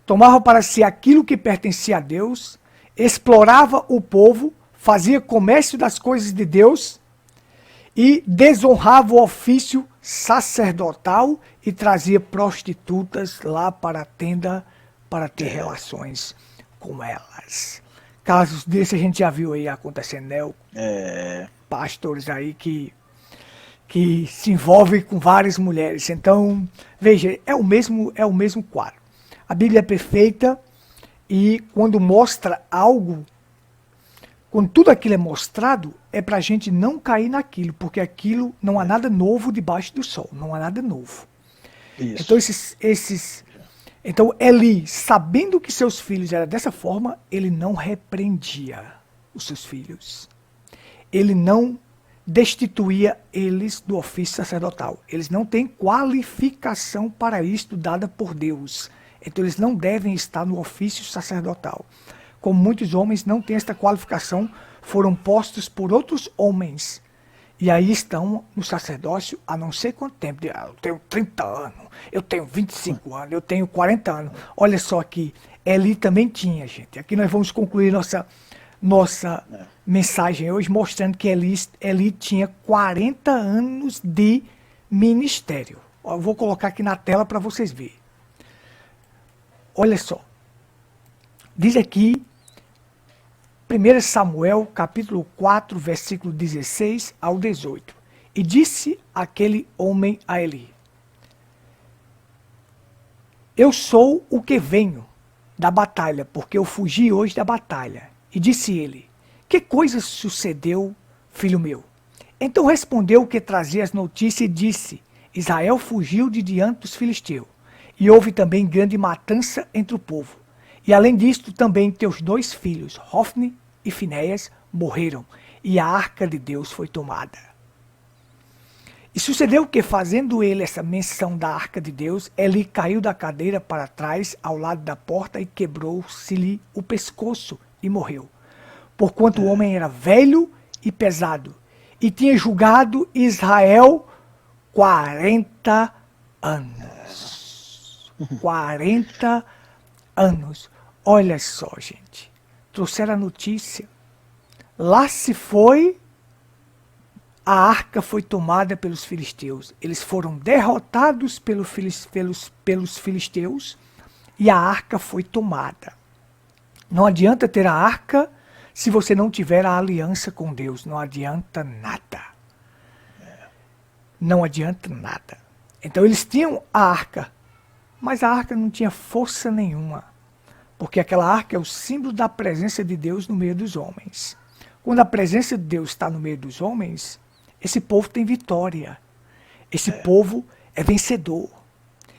tomavam para si aquilo que pertencia a Deus, explorava o povo, fazia comércio das coisas de Deus e desonrava o ofício sacerdotal e trazia prostitutas lá para a tenda para ter relações com elas. Casos desses a gente já viu aí acontecendo, né? Pastores aí que se envolvem com várias mulheres. Então, veja, é o mesmo quadro. A Bíblia é perfeita e quando mostra algo, quando tudo aquilo é mostrado, é para a gente não cair naquilo, porque aquilo não há nada novo debaixo do sol, não há nada novo. Isso. Então, então Eli, sabendo que seus filhos eram dessa forma, ele não repreendia os seus filhos. Ele não destituía eles do ofício sacerdotal. Eles não têm qualificação para isto dada por Deus. Então eles não devem estar no ofício sacerdotal. Como muitos homens não têm esta qualificação, foram postos por outros homens. E aí estão no sacerdócio há não sei quanto tempo. Eu tenho 30 anos, eu tenho 25 anos, eu tenho 40 anos. Olha só aqui, Eli também tinha, gente. Aqui nós vamos concluir nossa mensagem hoje mostrando que Eli tinha 40 anos de ministério. Eu vou colocar aqui na tela para vocês verem. Olha só. Diz aqui, 1 Samuel, capítulo 4, versículo 16 ao 18. E disse aquele homem a Eli: Eu sou o que venho da batalha, porque eu fugi hoje da batalha. E disse ele: Que coisa sucedeu, filho meu? Então respondeu o que trazia as notícias e disse: Israel fugiu de diante dos filisteus, e houve também grande matança entre o povo. E além disto, também teus 2 filhos, Hofni e Finéias, morreram, e a arca de Deus foi tomada. E sucedeu que, fazendo ele essa menção da arca de Deus, Eli caiu da cadeira para trás, ao lado da porta, e quebrou-se-lhe o pescoço, e morreu. Porquanto o homem era velho e pesado, e tinha julgado Israel 40 anos. 40 anos. Olha só, gente. Trouxeram a notícia. Lá se foi, a arca foi tomada pelos filisteus. Eles foram derrotados pelos filisteus e a arca foi tomada. Não adianta ter a arca se você não tiver a aliança com Deus. Não adianta nada. Não adianta nada. Então eles tinham a arca, mas a arca não tinha força nenhuma. Porque aquela arca é o símbolo da presença de Deus no meio dos homens. Quando a presença de Deus está no meio dos homens, esse povo tem vitória. Esse povo é vencedor.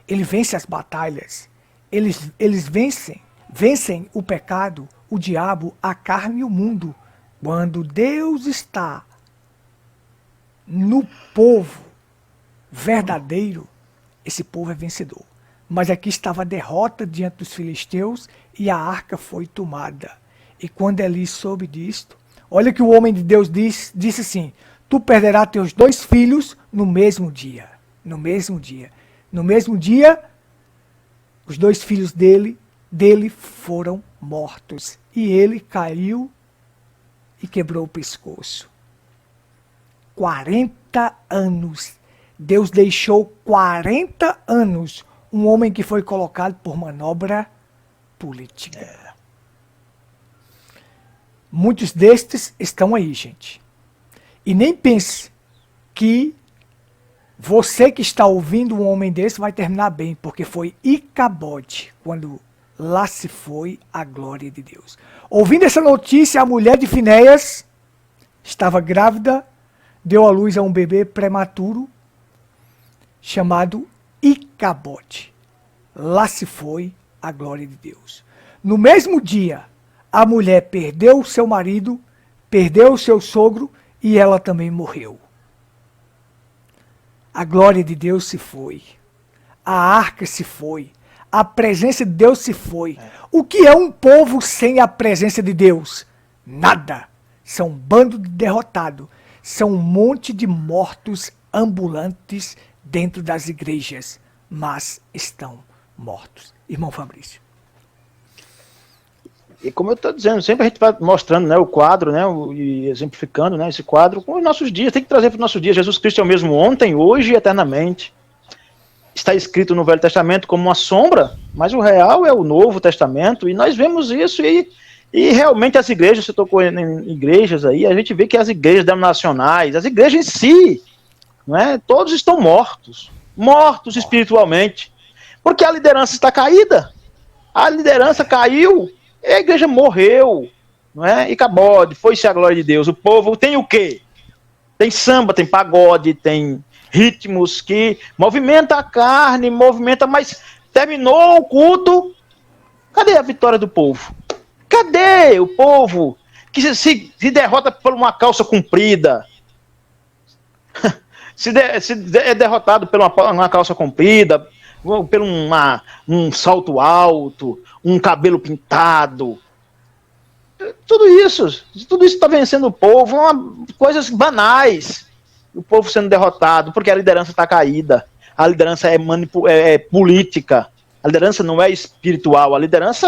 Ele vence as batalhas. Eles vencem o pecado, o diabo, a carne e o mundo. Quando Deus está no povo verdadeiro, esse povo é vencedor. Mas aqui estava a derrota diante dos filisteus e a arca foi tomada. E quando Eli soube disto, olha que o homem de Deus disse assim: tu perderás teus 2 filhos no mesmo dia. No mesmo dia. No mesmo dia, os 2 filhos dele foram mortos. E ele caiu e quebrou o pescoço. 40 anos. Deus deixou 40 anos um homem que foi colocado por manobra política. Muitos destes estão aí, gente. E nem pense que você que está ouvindo um homem desse vai terminar bem, porque foi Icabode, quando lá se foi a glória de Deus. Ouvindo essa notícia, a mulher de Finéias estava grávida, deu à luz a um bebê prematuro, chamado Icabode. Lá se foi a glória de Deus. No mesmo dia, a mulher perdeu o seu marido, perdeu o seu sogro e ela também morreu. A glória de Deus se foi. A arca se foi. A presença de Deus se foi. O que é um povo sem a presença de Deus? Nada. São um bando de derrotados. São um monte de mortos ambulantes dentro das igrejas, mas estão mortos. Irmão Fabrício. E como eu estou dizendo, sempre a gente vai mostrando, né, o quadro, né, e exemplificando, né, esse quadro com os nossos dias. Tem que trazer para os nossos dias. Jesus Cristo é o mesmo ontem, hoje e eternamente. Está escrito no Velho Testamento como uma sombra, mas o real é o Novo Testamento, e nós vemos isso, e realmente as igrejas, você tocou em igrejas aí, a gente vê que as igrejas denominacionais, as igrejas em si, não é, todos estão mortos espiritualmente, porque a liderança está caída, a liderança caiu, e a igreja morreu, não é? Icabode, foi-se a glória de Deus. O povo tem o quê? Tem samba, tem pagode, tem ritmos que movimenta a carne, mas terminou o culto, cadê a vitória do povo? Cadê o povo que se derrota por uma calça comprida? É derrotado por uma calça comprida, por um salto alto, um cabelo pintado. Tudo isso está vencendo o povo, coisas banais. O povo sendo derrotado, porque a liderança está caída. A liderança é política. A liderança não é espiritual. A liderança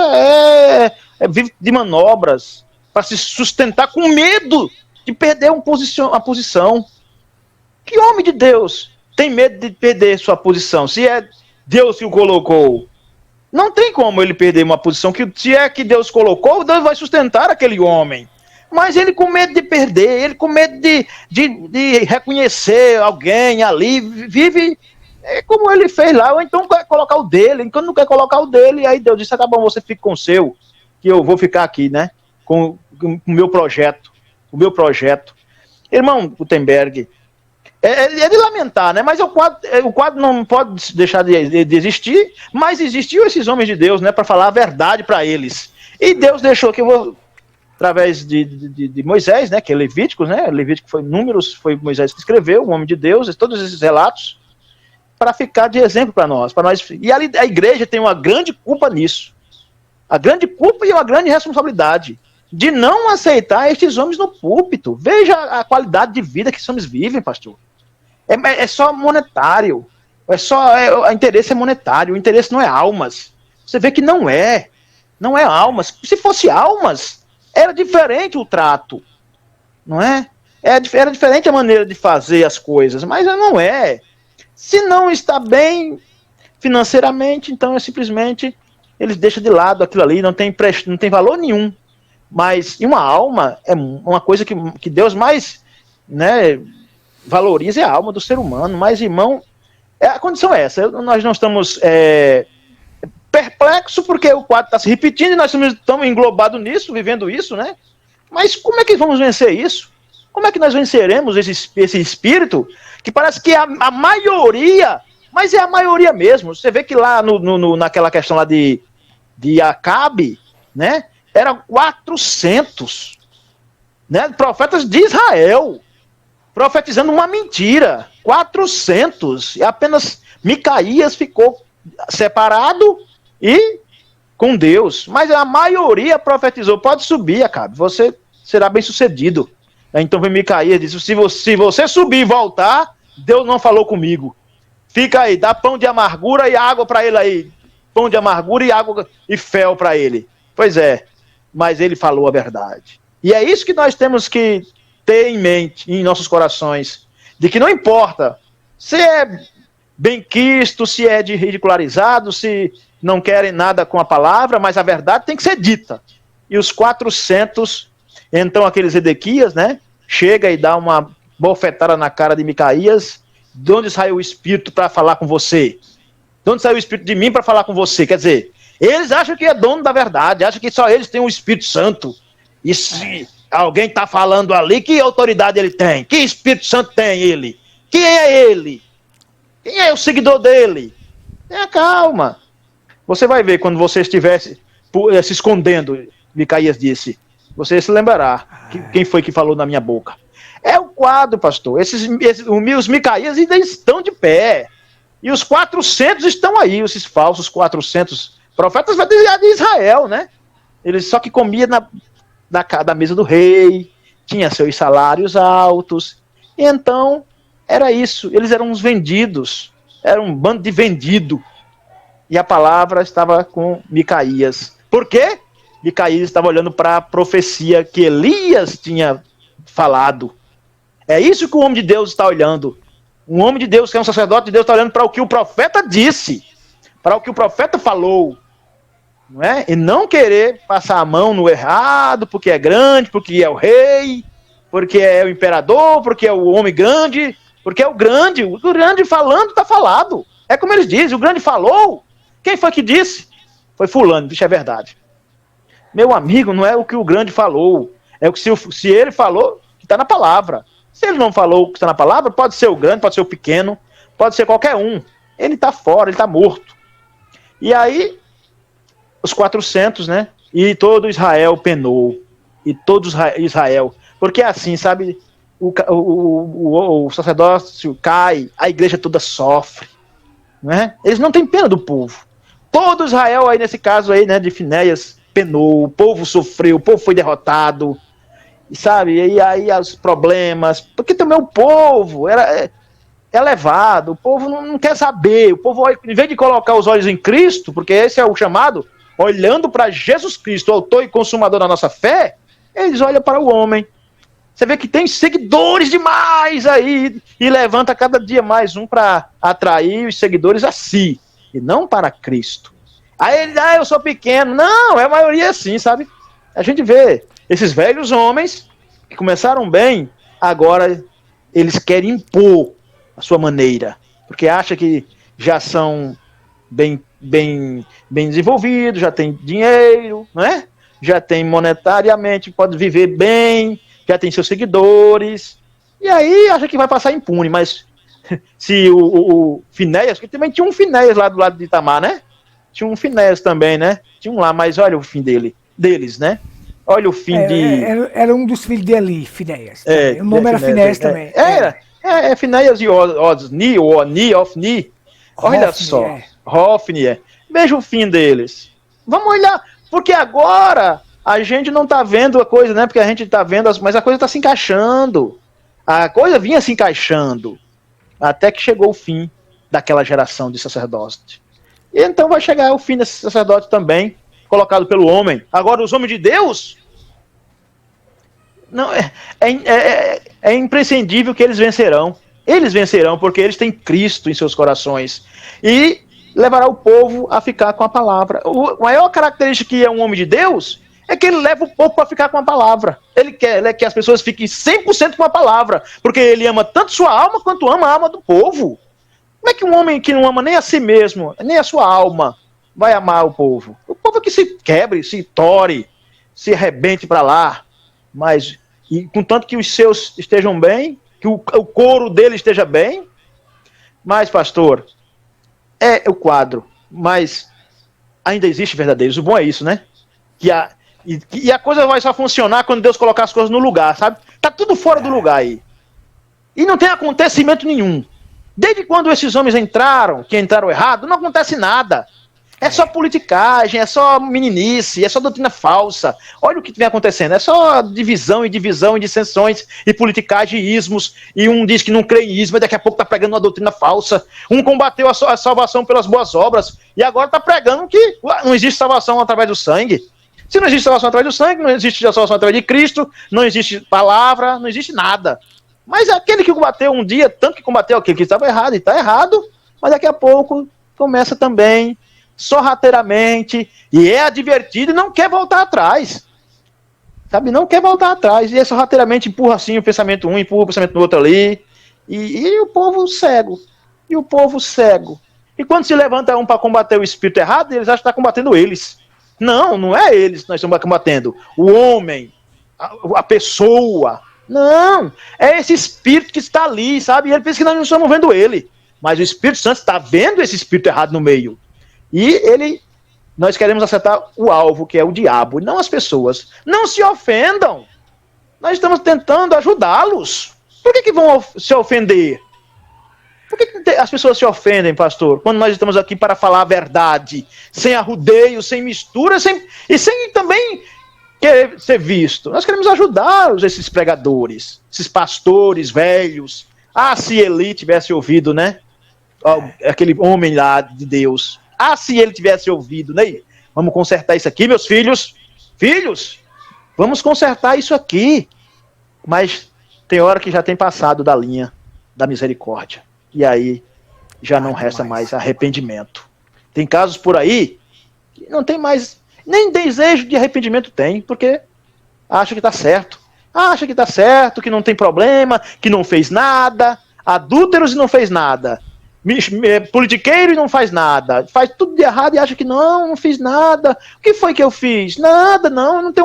vive de manobras para se sustentar com medo de perder a posição. Que homem de Deus tem medo de perder sua posição? Se é Deus que o colocou, não tem como ele perder uma posição que, se é que Deus colocou, Deus vai sustentar aquele homem. Mas ele com medo de perder, ele com medo de reconhecer alguém ali, vive como ele fez lá, ou então quer colocar o dele. Enquanto não quer colocar o dele, aí Deus disse, tá bom, você fica com o seu, que eu vou ficar aqui, né, com o meu projeto. Irmão Gutenberg, é de lamentar, né, mas o quadro não pode deixar de existir, mas existiam esses homens de Deus, né, para falar a verdade para eles. E Deus deixou que eu vou, através de Moisés, né, que é Levítico, né, Levítico foi Números, foi Moisés que escreveu, o homem de Deus, todos esses relatos, para ficar de exemplo para nós. E a igreja tem uma grande culpa nisso. A grande culpa e uma grande responsabilidade de não aceitar estes homens no púlpito. Veja a qualidade de vida que esses homens vivem, pastor. É só monetário. O interesse é monetário. O interesse não é almas. Você vê que não é. Não é almas. Se fosse almas, era diferente o trato. Não é? Era diferente a maneira de fazer as coisas. Mas não é. Se não está bem financeiramente, então simplesmente eles deixam de lado aquilo ali, não tem valor nenhum. Mas uma alma é uma coisa que Deus mais, né, valoriza, é a alma do ser humano. Mas, irmão, a condição é essa. Nós não estamos perplexos porque o quadro está se repetindo e nós estamos englobados nisso, vivendo isso, né? Mas como é que vamos vencer isso? Como é que nós venceremos esse espírito que parece que a maioria, mas é a maioria mesmo. Você vê que lá naquela questão lá de Acabe, né, eram 400, né, profetas de Israel, profetizando uma mentira. 400, e apenas Micaías ficou separado e com Deus. Mas a maioria profetizou, pode subir, Acabe, você será bem sucedido. Aí então vem Micaías e diz, se você subir e voltar, Deus não falou comigo. Fica aí, dá pão de amargura e água para ele aí. Pão de amargura e água e fel para ele. Pois é, mas ele falou a verdade. E é isso que nós temos que ter em mente, em nossos corações, de que não importa se é benquisto, se é de ridicularizado, se não querem nada com a palavra, mas a verdade tem que ser dita. E os 400, então aqueles Edequias, né, chega e dá uma bofetada na cara de Micaías. De onde saiu o Espírito para falar com você? De onde saiu o Espírito de mim para falar com você? Quer dizer, eles acham que é dono da verdade, acham que só eles têm o Espírito Santo. E se alguém está falando ali, que autoridade ele tem? Que Espírito Santo tem ele? Quem é ele? Quem é o seguidor dele? Tenha calma. Você vai ver quando você estiver se escondendo, Micaías disse, você se lembrará quem foi que falou na minha boca. É o quadro, pastor. Os Micaías ainda estão de pé. E os 400 estão aí, esses falsos 400 profetas de Israel, né? Eles só que comiam da mesa do rei, tinha seus salários altos. E então, era isso. Eles eram uns vendidos. Era um bando de vendido. E a palavra estava com Micaías. Por quê? Micaías estava olhando para a profecia que Elias tinha falado. É isso que o homem de Deus está olhando. Um homem de Deus, que é um sacerdote de Deus, está olhando para o que o profeta disse, para o que o profeta falou, não é? E não querer passar a mão no errado, porque é grande, porque é o rei, porque é o imperador, porque é o homem grande, porque é o grande falando está falado. É como eles dizem, o grande falou. Quem foi que disse? Foi fulano, isso é verdade. Meu amigo, não é o que o grande falou, é o que se ele falou, que está na palavra. Se ele não falou o que está na palavra, pode ser o grande, pode ser o pequeno, pode ser qualquer um. Ele está fora, ele está morto. E aí, os 400, né? E todo Israel penou. E todo Israel. Porque assim, sabe, o sacerdócio cai, a igreja toda sofre. Né? Eles não têm pena do povo. Todo Israel aí, nesse caso aí, né, de Finéias, penou, o povo sofreu, o povo foi derrotado. Sabe, e aí os problemas, porque também o povo é levado, o povo não quer saber, o povo, em vez de colocar os olhos em Cristo, porque esse é o chamado, olhando para Jesus Cristo, autor e consumador da nossa fé, eles olham para o homem. Você vê que tem seguidores demais aí, e levanta cada dia mais um para atrair os seguidores a si, e não para Cristo. Aí ele, eu sou pequeno. Não, a maioria é assim, sabe? A gente vê esses velhos homens que começaram bem, agora eles querem impor a sua maneira, porque acham que já são bem desenvolvidos, já tem dinheiro, né? Já tem monetariamente, pode viver bem, já tem seus seguidores, e aí acha que vai passar impune. Mas se o Finéias, que também tinha um Finéias lá do lado de Itamar, né? Tinha um Finéias também, né? Tinha um lá, mas olha o fim deles, né? Olha o fim de... Era um dos filhos de Eli, Finéias. O nome era Finéias também. É Finéias e Osni, ou Oni, Ofni. Olha só. Hofni, Veja o fim deles. Vamos olhar, porque agora a gente não está vendo a coisa, né? Porque a gente está vendo, mas a coisa está se encaixando. A coisa vinha se encaixando. Até que chegou o fim daquela geração de sacerdote. E então vai chegar o fim desse sacerdote também, colocado pelo homem. Agora, os homens de Deus, não, é imprescindível que eles vencerão. Eles vencerão porque eles têm Cristo em seus corações. E levará o povo a ficar com a palavra. A maior característica que é um homem de Deus é que ele leva o povo para ficar com a palavra. Ele quer que as pessoas fiquem 100% com a palavra, porque ele ama tanto sua alma quanto ama a alma do povo. Como é que um homem que não ama nem a si mesmo, nem a sua alma, vai amar o povo? O povo é que se quebre, se tore, se arrebente para lá, mas e contanto que os seus estejam bem, que o couro dele esteja bem. Mas, pastor, é o quadro, mas ainda existe verdadeiros. O bom é isso, né? E a coisa vai só funcionar quando Deus colocar as coisas no lugar, sabe? Tá tudo fora do lugar aí. E não tem acontecimento nenhum. Desde quando esses homens entraram, que entraram errado, não acontece nada. É só politicagem, é só meninice, é só doutrina falsa. Olha o que vem acontecendo. É só divisão e dissensões e politicagem e ismos. E um diz que não crê em ismo, e daqui a pouco está pregando uma doutrina falsa. Um combateu a salvação pelas boas obras e agora está pregando que não existe salvação através do sangue. Se não existe salvação através do sangue, não existe salvação através de Cristo, não existe palavra, não existe nada. Mas aquele que combateu um dia, tanto que combateu aquele que estava errado, e está errado, mas daqui a pouco começa também, sorrateiramente, e é advertido e não quer voltar atrás. Sabe, não quer voltar atrás. E é sorrateiramente empurra assim o pensamento um, empurra o pensamento do outro ali. E o povo cego. E o povo cego. E quando se levanta um para combater o espírito errado, eles acham que está combatendo eles. Não, não é eles que nós estamos combatendo. O homem, a pessoa. Não, é esse espírito que está ali, sabe? E ele pensa que nós não estamos vendo ele. Mas o Espírito Santo está vendo esse espírito errado no meio. E nós queremos acertar o alvo, que é o diabo, e não as pessoas. Não se ofendam. Nós estamos tentando ajudá-los. Por que vão se ofender? Por que as pessoas se ofendem, pastor, quando nós estamos aqui para falar a verdade, sem arrudeio, sem mistura, e sem também querer ser visto? Nós queremos ajudar esses pregadores, esses pastores velhos. Ah, se Eli tivesse ouvido, né? Aquele homem lá de Deus. Ah, se ele tivesse ouvido, né? Vamos consertar isso aqui, meus filhos. Filhos, vamos consertar isso aqui. Mas tem hora que já tem passado da linha da misericórdia. E aí já não resta mais arrependimento. Tem casos por aí que não tem mais, nem desejo de arrependimento tem, porque acha que está certo. Acha que está certo, que não tem problema, que não fez nada. Adúlteros e não fez nada. Politiqueiro e não faz nada. Faz tudo de errado e acha que não fiz nada. O que foi que eu fiz? Nada, não tem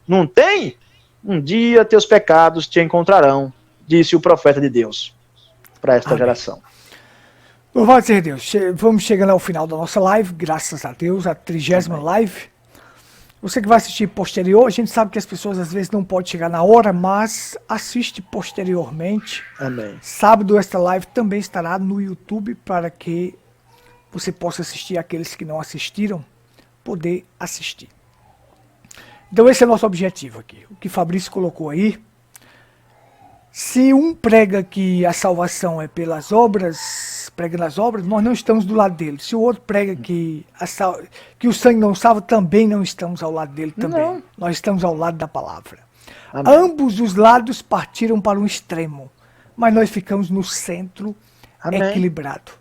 não tem? Um dia teus pecados te encontrarão, disse o profeta de Deus para esta Amém. Geração. Louvado seja Deus. Vamos chegando ao final da nossa live, graças a Deus, a 30ª live. Você que vai assistir posterior, a gente sabe que as pessoas às vezes não podem chegar na hora, mas assiste posteriormente. Amém. Sábado esta live também estará no YouTube para que você possa assistir, aqueles que não assistiram, poder assistir. Então esse é o nosso objetivo aqui. O que Fabrício colocou aí. Se um prega que a salvação é pelas obras, prega nas obras, nós não estamos do lado dele. Se o outro prega que o sangue não salva, também não estamos ao lado dele também. Não. Nós estamos ao lado da palavra. Amém. Ambos os lados partiram para um extremo, mas nós ficamos no centro. Amém. Equilibrado.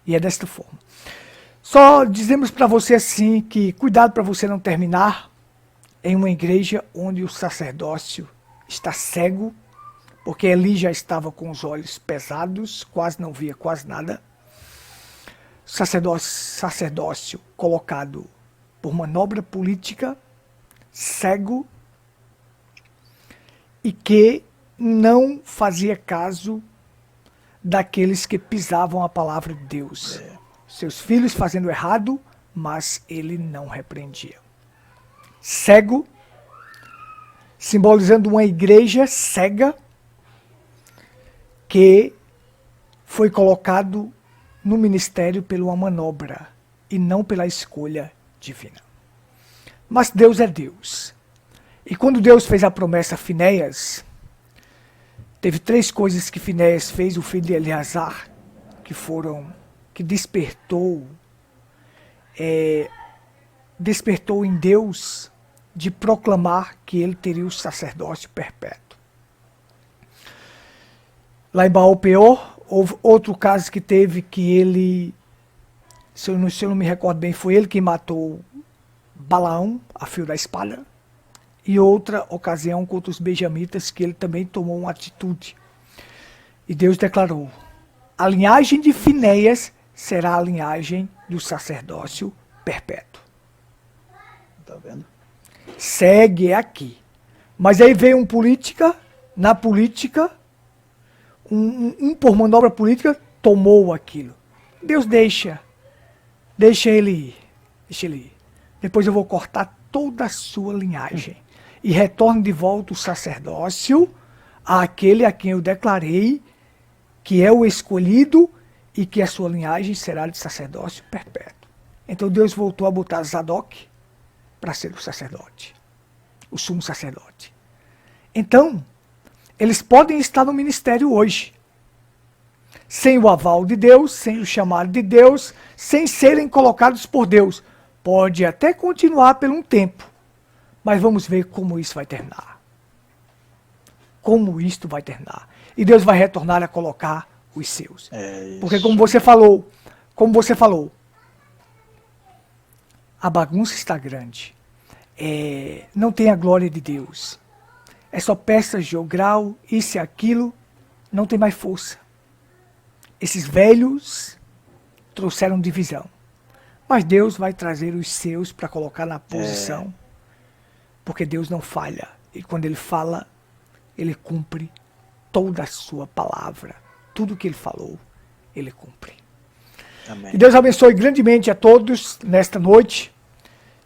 E é desta forma. Só dizemos para você assim que cuidado para você não terminar em uma igreja onde o sacerdócio está cego, porque Eli já estava com os olhos pesados, quase não via quase nada. Sacerdócio colocado por manobra política, cego, e que não fazia caso daqueles que pisavam a palavra de Deus. Seus filhos fazendo errado, mas ele não repreendia. Cego, simbolizando uma igreja cega, que foi colocado no ministério pela uma manobra e não pela escolha divina. Mas Deus é Deus. E quando Deus fez a promessa a Finéias, teve 3 coisas que Finéias fez, o filho de Eleazar, que despertou em Deus de proclamar que ele teria o sacerdócio perpétuo. Lá em Baal-Peor, houve outro caso que teve que ele, se eu não me recordo bem, foi ele que matou Balaão, a fio da espada. E outra ocasião contra os benjamitas, que ele também tomou uma atitude. E Deus declarou, a linhagem de Finéias será a linhagem do sacerdócio perpétuo. Tá vendo? Segue aqui. Mas aí veio na política, por manobra política, tomou aquilo. Deus deixa ele ir. Depois eu vou cortar toda a sua linhagem. E retorno de volta o sacerdócio àquele a quem eu declarei que é o escolhido e que a sua linhagem será de sacerdócio perpétuo. Então Deus voltou a botar Zadok para ser o sacerdote, o sumo sacerdote. Então, eles podem estar no ministério hoje, sem o aval de Deus, sem o chamado de Deus, sem serem colocados por Deus. Pode até continuar por um tempo, mas vamos ver como isso vai terminar. Como isto vai terminar. E Deus vai retornar a colocar os seus. Porque como você falou, a bagunça está grande. Não tem a glória de Deus. É só peças de grau, isso e aquilo, não tem mais força. Esses velhos trouxeram divisão. Mas Deus vai trazer os seus para colocar na posição. Porque Deus não falha. E quando Ele fala, Ele cumpre toda a sua palavra. Tudo que Ele falou, Ele cumpre. Amém. Que Deus abençoe grandemente a todos nesta noite.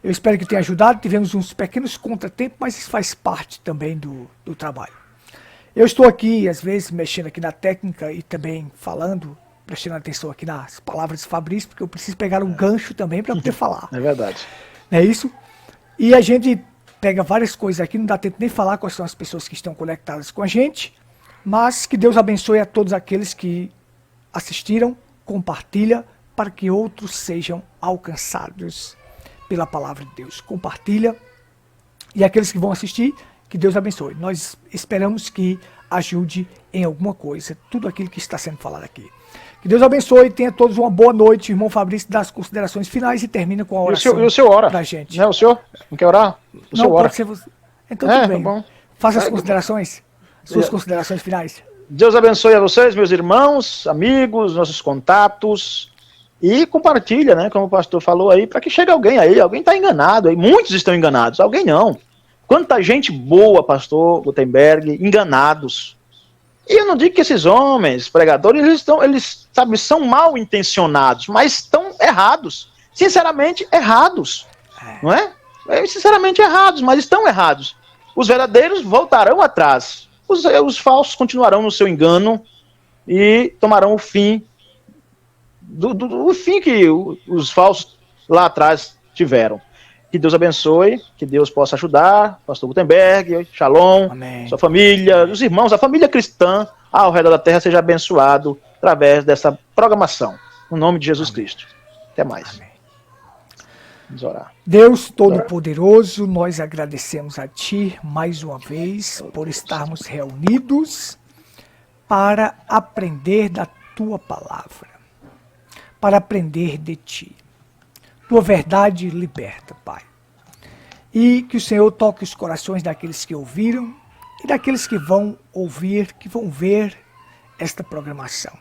Eu espero que tenha ajudado. Tivemos uns pequenos contratempos, mas isso faz parte também do trabalho. Eu estou aqui, às vezes, mexendo aqui na técnica e também falando, prestando atenção aqui nas palavras de Fabrício, porque eu preciso pegar um gancho também para poder falar. É verdade. Não é isso? E a gente pega várias coisas aqui, não dá tempo nem falar quais são as pessoas que estão conectadas com a gente, mas que Deus abençoe a todos aqueles que assistiram, compartilha, para que outros sejam alcançados pela palavra de Deus. Compartilha. E aqueles que vão assistir, que Deus abençoe. Nós esperamos que ajude em alguma coisa tudo aquilo que está sendo falado aqui. Que Deus abençoe, tenha todos uma boa noite. O irmão Fabrício dá as considerações finais e termina com a oração. E o senhor ora? Da gente. Não, o senhor não quer orar? O senhor ora. Pode ser você. Então tudo bem. Tá bom. Faça as considerações, suas considerações finais. Deus abençoe a vocês, meus irmãos, amigos, nossos contatos. E compartilha, né, como o pastor falou aí, para que chegue alguém aí. Alguém está enganado aí. Muitos estão enganados, alguém não. Quanta gente boa, pastor Gutenberg, enganados. E eu não digo que esses homens, pregadores, eles sabe, são mal intencionados, mas estão errados. Sinceramente, errados. Não é? Sinceramente errados, mas estão errados. Os verdadeiros voltarão atrás. Os falsos continuarão no seu engano e tomarão o fim o fim que os falsos lá atrás tiveram. Que Deus abençoe, que Deus possa ajudar, pastor Gutenberg, Shalom, Amém. Sua família, os irmãos, a família cristã ao redor da terra seja abençoado através dessa programação. No nome de Jesus Cristo. Até mais. Amém. Vamos orar. Deus Todo-Poderoso, nós agradecemos a Ti mais uma vez por estarmos reunidos para aprender da Tua palavra, para aprender de Ti. Tua verdade liberta, Pai. E que o Senhor toque os corações daqueles que ouviram e daqueles que vão ouvir, que vão ver esta programação.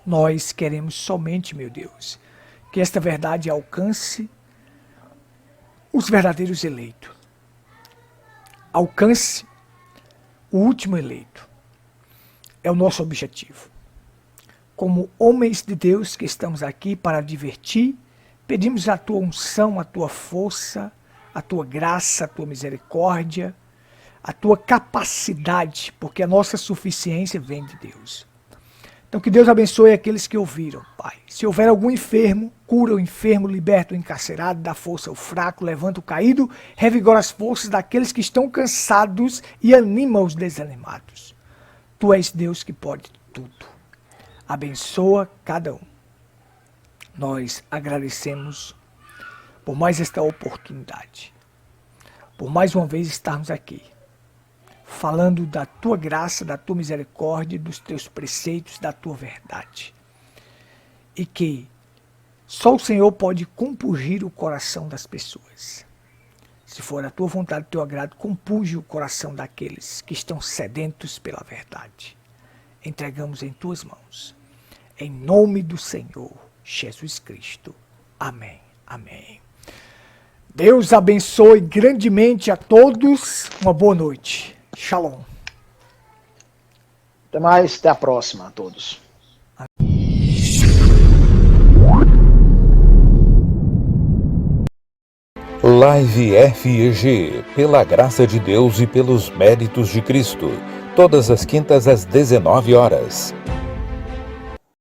Nós queremos somente, meu Deus, que esta verdade alcance os verdadeiros eleitos. Alcance o último eleito. É o nosso objetivo. Como homens de Deus que estamos aqui para divertir, pedimos a Tua unção, a Tua força, a Tua graça, a Tua misericórdia, a Tua capacidade, porque a nossa suficiência vem de Deus. Então que Deus abençoe aqueles que ouviram, Pai. Se houver algum enfermo, cura o enfermo, liberta o encarcerado, dá força ao fraco, levanta o caído, revigora as forças daqueles que estão cansados e anima os desanimados. Tu és Deus que pode tudo. Abençoa cada um. Nós agradecemos por mais esta oportunidade, por mais uma vez estarmos aqui, falando da Tua graça, da Tua misericórdia, dos Teus preceitos, da Tua verdade. E que só o Senhor pode compungir o coração das pessoas. Se for a Tua vontade, o Teu agrado, compunge o coração daqueles que estão sedentos pela verdade. Entregamos em Tuas mãos. Em nome do Senhor Jesus Cristo. Amém. Amém. Deus abençoe grandemente a todos. Uma boa noite. Shalom. Até mais, até a próxima a todos. Live FEG, pela graça de Deus e pelos méritos de Cristo, todas as quintas às 19 horas.